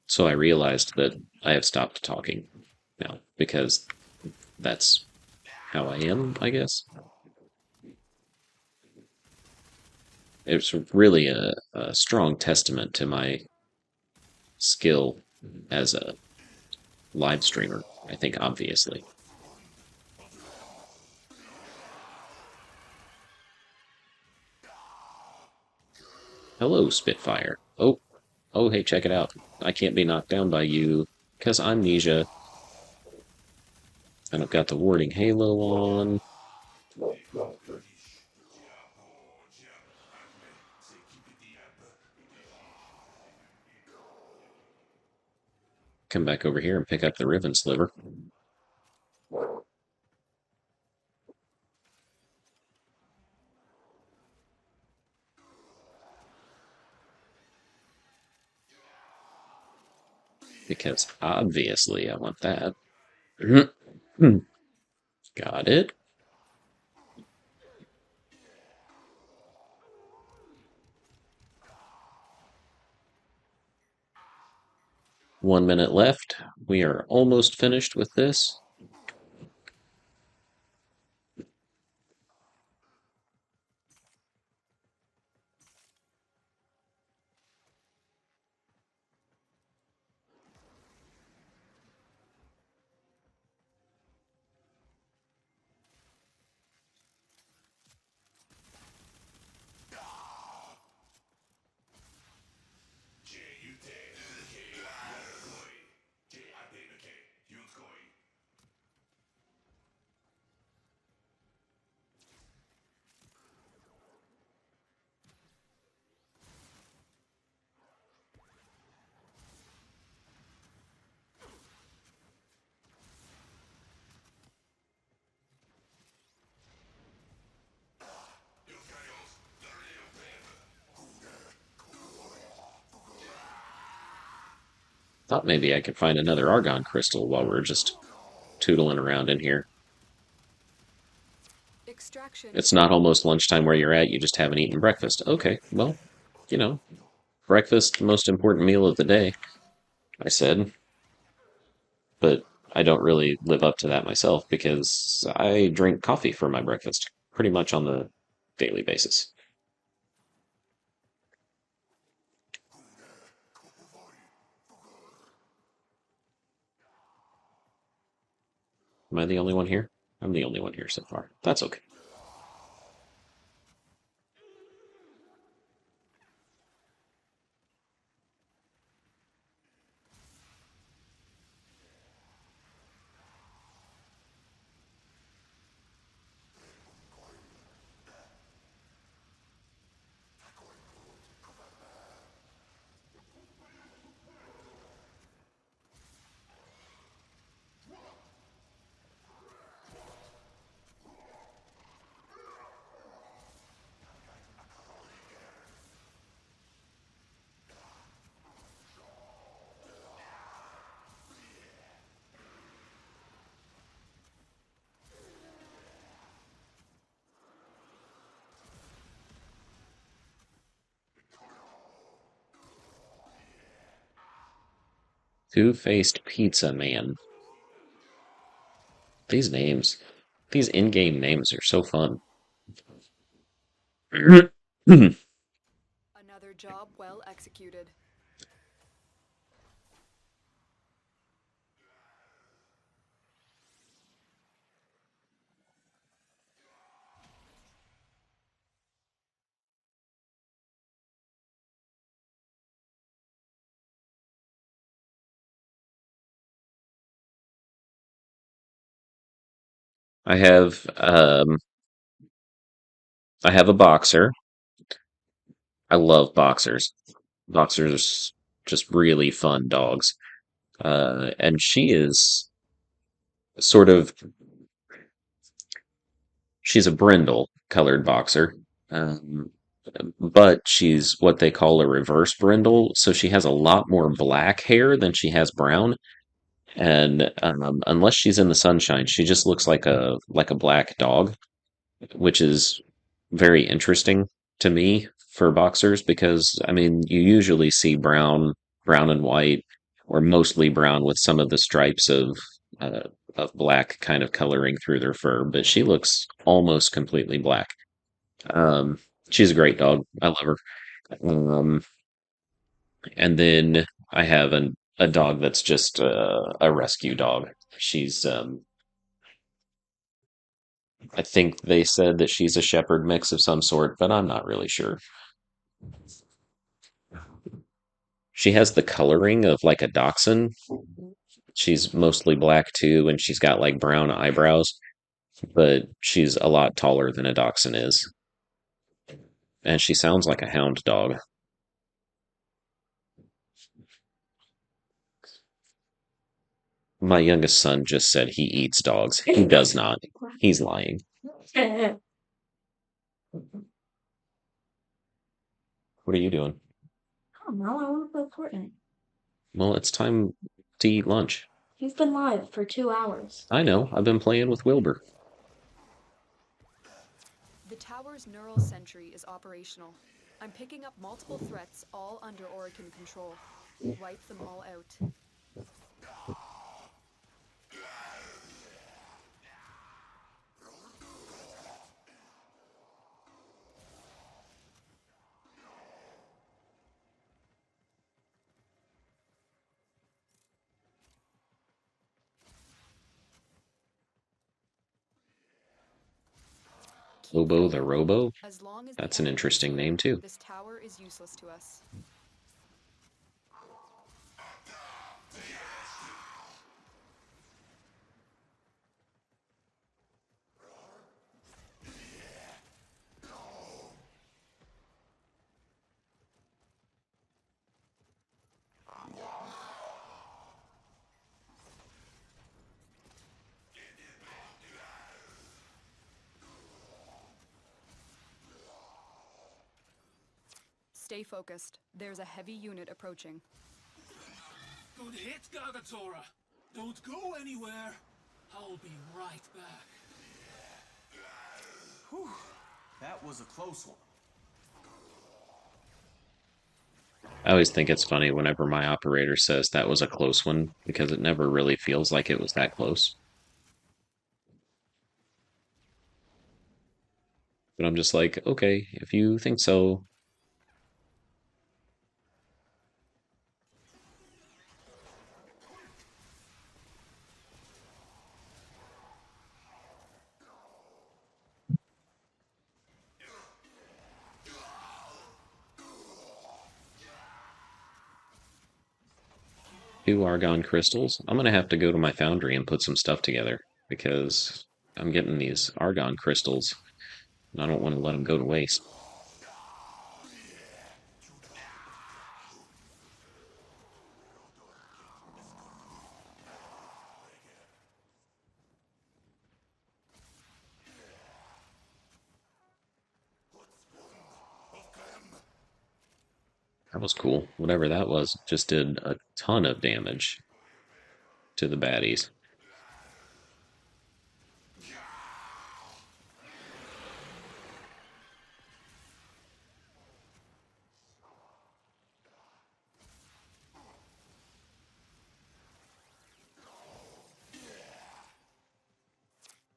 So I realized that I have stopped talking now because that's how I am, I guess. It's really a strong testament to my skill as a live streamer, I think, obviously. Hello, Spitfire. Oh, hey, check it out. I can't be knocked down by you because I'm Nisha. And I've got the warding halo on. Come back over here and pick up the Riven Sliver. Because obviously I want that. Got it. One minute left. We are almost finished with this. Thought maybe I could find another Argon crystal while we're just tootling around in here. Extraction. It's not almost lunchtime where you're at, you just haven't eaten breakfast. Okay, well, you know, breakfast, most important meal of the day, I said. But I don't really live up to that myself because I drink coffee for my breakfast pretty much on the daily basis. Am I the only one here? I'm the only one here so far. That's okay. Two-faced pizza man. These names, these in-game names are so fun. Another job well executed. I have um I have a boxer. I love boxers. Boxers just really fun dogs. And she is sort of she's a brindle colored boxer. Um, but she's what they call a reverse brindle, so she has a lot more black hair than she has brown. And unless she's in the sunshine, she just looks like a black dog, which is very interesting to me for boxers because I mean you usually see brown and white, or mostly brown with some of the stripes uh, of black kind of coloring through their fur, but she looks almost completely black. Um, she's a great dog. I love her. Um, and then I have a dog that's just a rescue dog. She's I think they said that she's a shepherd mix of some sort, but I'm not really sure. She has the coloring of like a dachshund. She's mostly black too, and she's got like brown eyebrows, but she's a lot taller than a dachshund is. And she sounds like a hound dog. My youngest son just said he eats dogs. He does not. He's lying. What are you doing? Oh no, I want to play Fortnite. Well, it's time to eat lunch. You've been live for 2 hours. I know. I've been playing with Wilbur. The tower's neural sentry is operational. I'm picking up multiple threats, all under Orokin control. Wipe them all out. Lobo the Robo? As long as That's the an enemy interesting is name, here, too. This tower is useless to us. Stay focused. There's a heavy unit approaching. Good hit, Gargatora. Don't go anywhere. I'll be right back. Whew, that was a close one. I always think it's funny whenever my operator says that was a close one because it never really feels like it was that close. But I'm just like, okay, if you think so. Two Argon crystals. I'm gonna have to go to my foundry and put some stuff together because I'm getting these Argon crystals and I don't want to let them go to waste. That was cool. Whatever that was, just did a ton of damage to the baddies.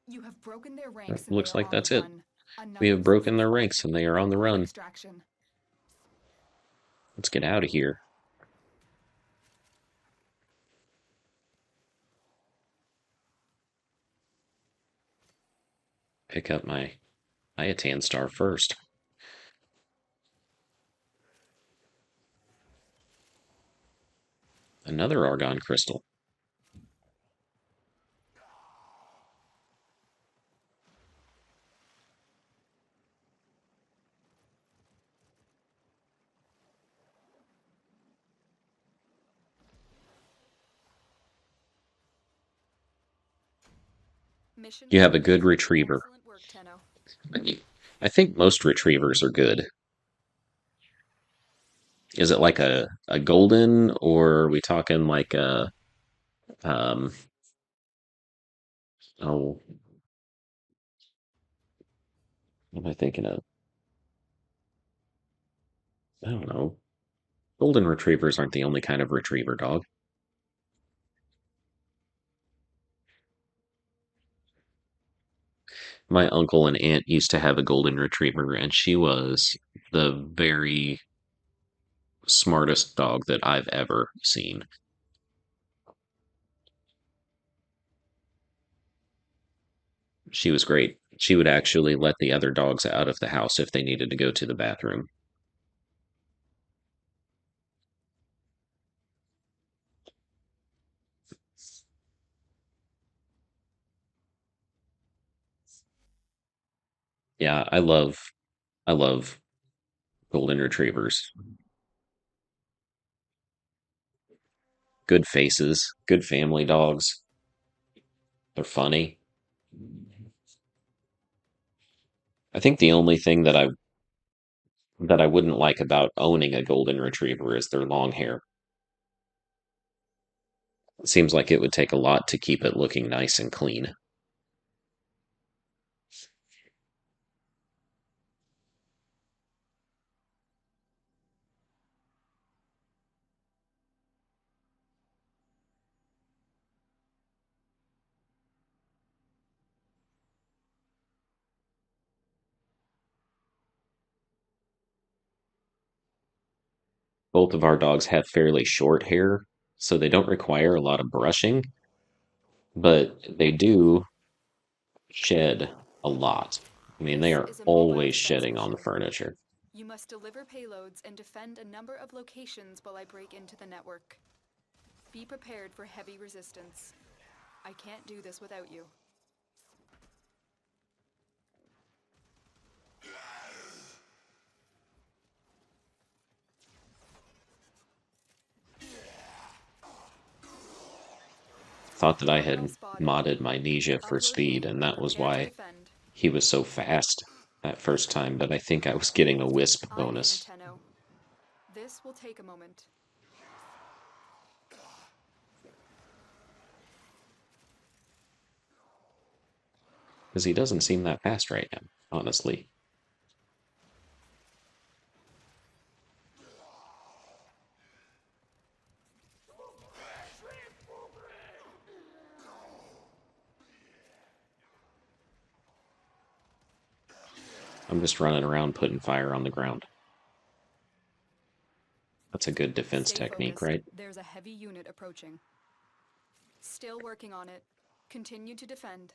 You have broken their ranks. Looks like that's it. We have broken their ranks and they are on the run. Let's get out of here. Pick up my Iatan star first. Another Argon crystal. You have a good retriever. I think most retrievers are good. Is it like a golden, or are we talking like a oh, what am I thinking of? I don't know. Golden retrievers aren't the only kind of retriever dog. My uncle and aunt used to have a golden retriever, and she was the very smartest dog that I've ever seen. She was great. She would actually let the other dogs out of the house if they needed to go to the bathroom. Yeah, I love golden retrievers. Good faces, good family dogs. They're funny. I think the only thing that I wouldn't like about owning a golden retriever is their long hair. It seems like it would take a lot to keep it looking nice and clean. Both of our dogs have fairly short hair, so they don't require a lot of brushing, but they do shed a lot. I mean, they are always shedding on the furniture. You must deliver payloads and defend a number of locations while I break into the network. Be prepared for heavy resistance. I can't do this without you. Thought that I had modded my Ninja for speed, and that was why he was so fast that first time, but I think I was getting a Wisp bonus. This will take a moment. Because he doesn't seem that fast right now, honestly. I'm just running around putting fire on the ground. That's a good defense Stay technique, focused. right? There's a heavy unit approaching. Still working on it. Continue to defend.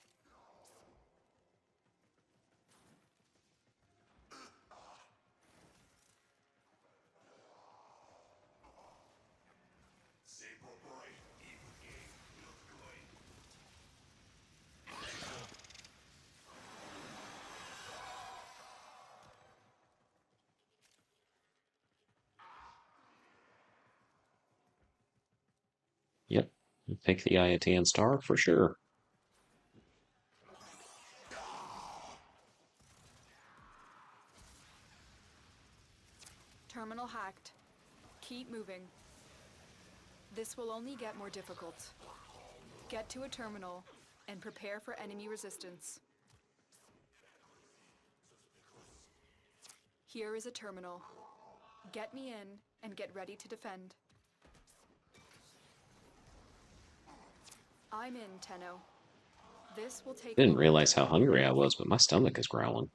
Yep. Take the Ayatan star for sure. Terminal hacked. Keep moving. This will only get more difficult. Get to a terminal and prepare for enemy resistance. Here is a terminal. Get me in and get ready to defend. I'm in, Tenno. This will take. Didn't realize how hungry I was, but my stomach is growling.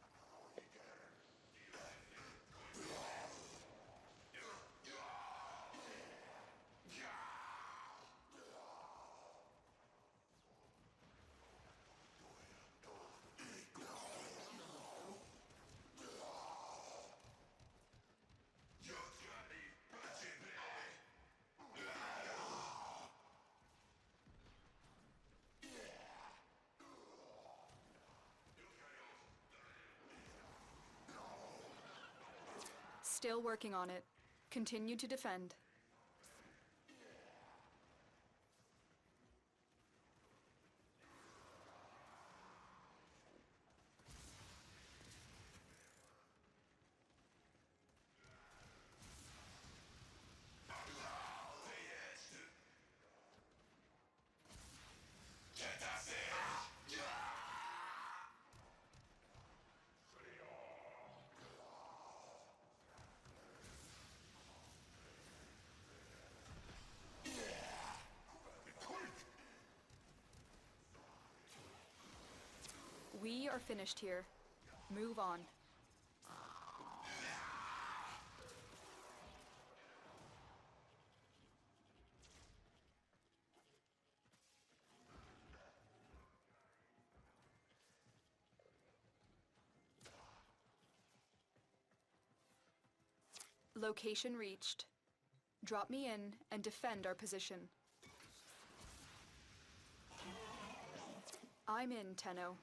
Still working on it. Continue to defend. We are finished here. Move on. Location reached. Drop me in and defend our position. I'm in, Tenno.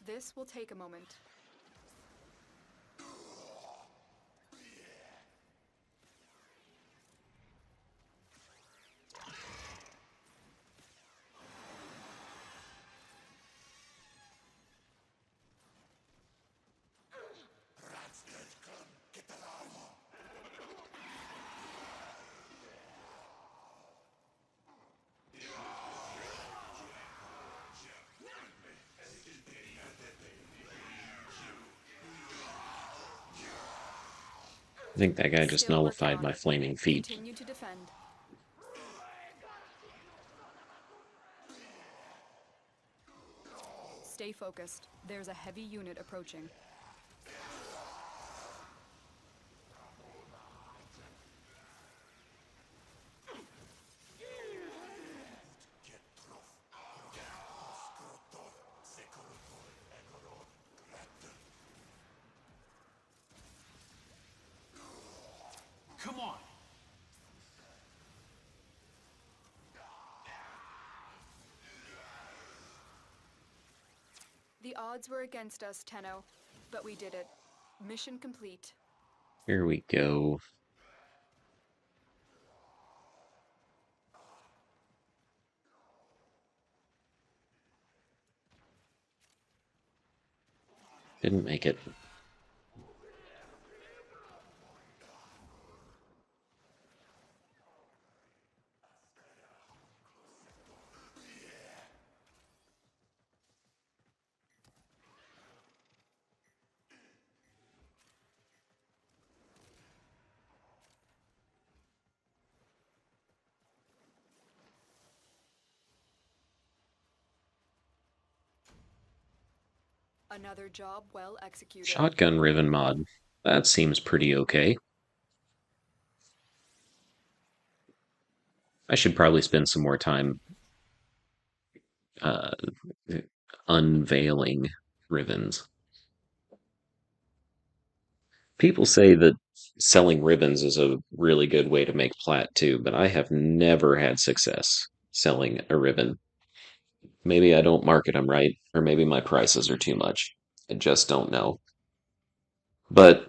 This will take a moment. I think that guy just nullified my flaming feet. Continue to defend. Stay focused. There's a heavy unit approaching. Come on! The odds were against us, Tenno, but we did it. Mission complete. Here we go. Didn't make it. Another job well executed. Shotgun Riven mod. That seems pretty okay. I should probably spend some more time uh, unveiling Rivens. People say that selling ribbons is a really good way to make plat too, but I have never had success selling a ribbon. Maybe I don't market them right, or maybe my prices are too much. I just don't know. But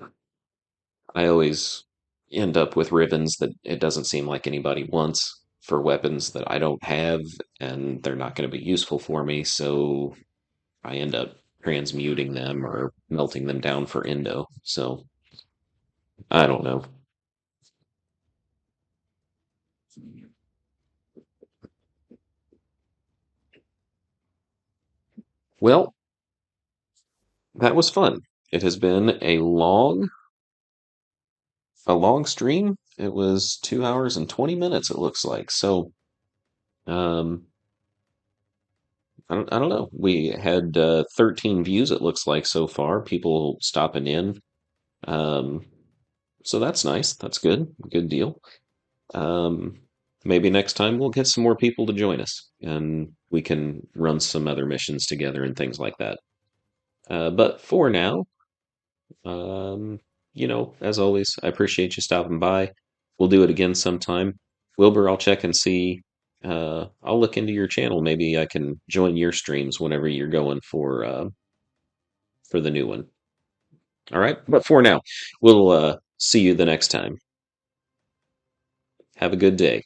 I always end up with ribbons that it doesn't seem like anybody wants for weapons that I don't have, and they're not going to be useful for me, so I end up transmuting them or melting them down for Indo. So I don't know. Well, that was fun. It has been a long stream. It was 2 hours and 20 minutes, it looks like. So, um, I don't know. We had 13 views, it looks like so far. People stopping in. Um, so that's nice. That's good. Good deal. Um, maybe next time we'll get some more people to join us and we can run some other missions together and things like that. But for now, Um, as always, I appreciate you stopping by. We'll do it again sometime. Wilbur, I'll check and see. I'll look into your channel. Maybe I can join your streams whenever you're going for the new one. All right. But for now, we'll see you the next time. Have a good day.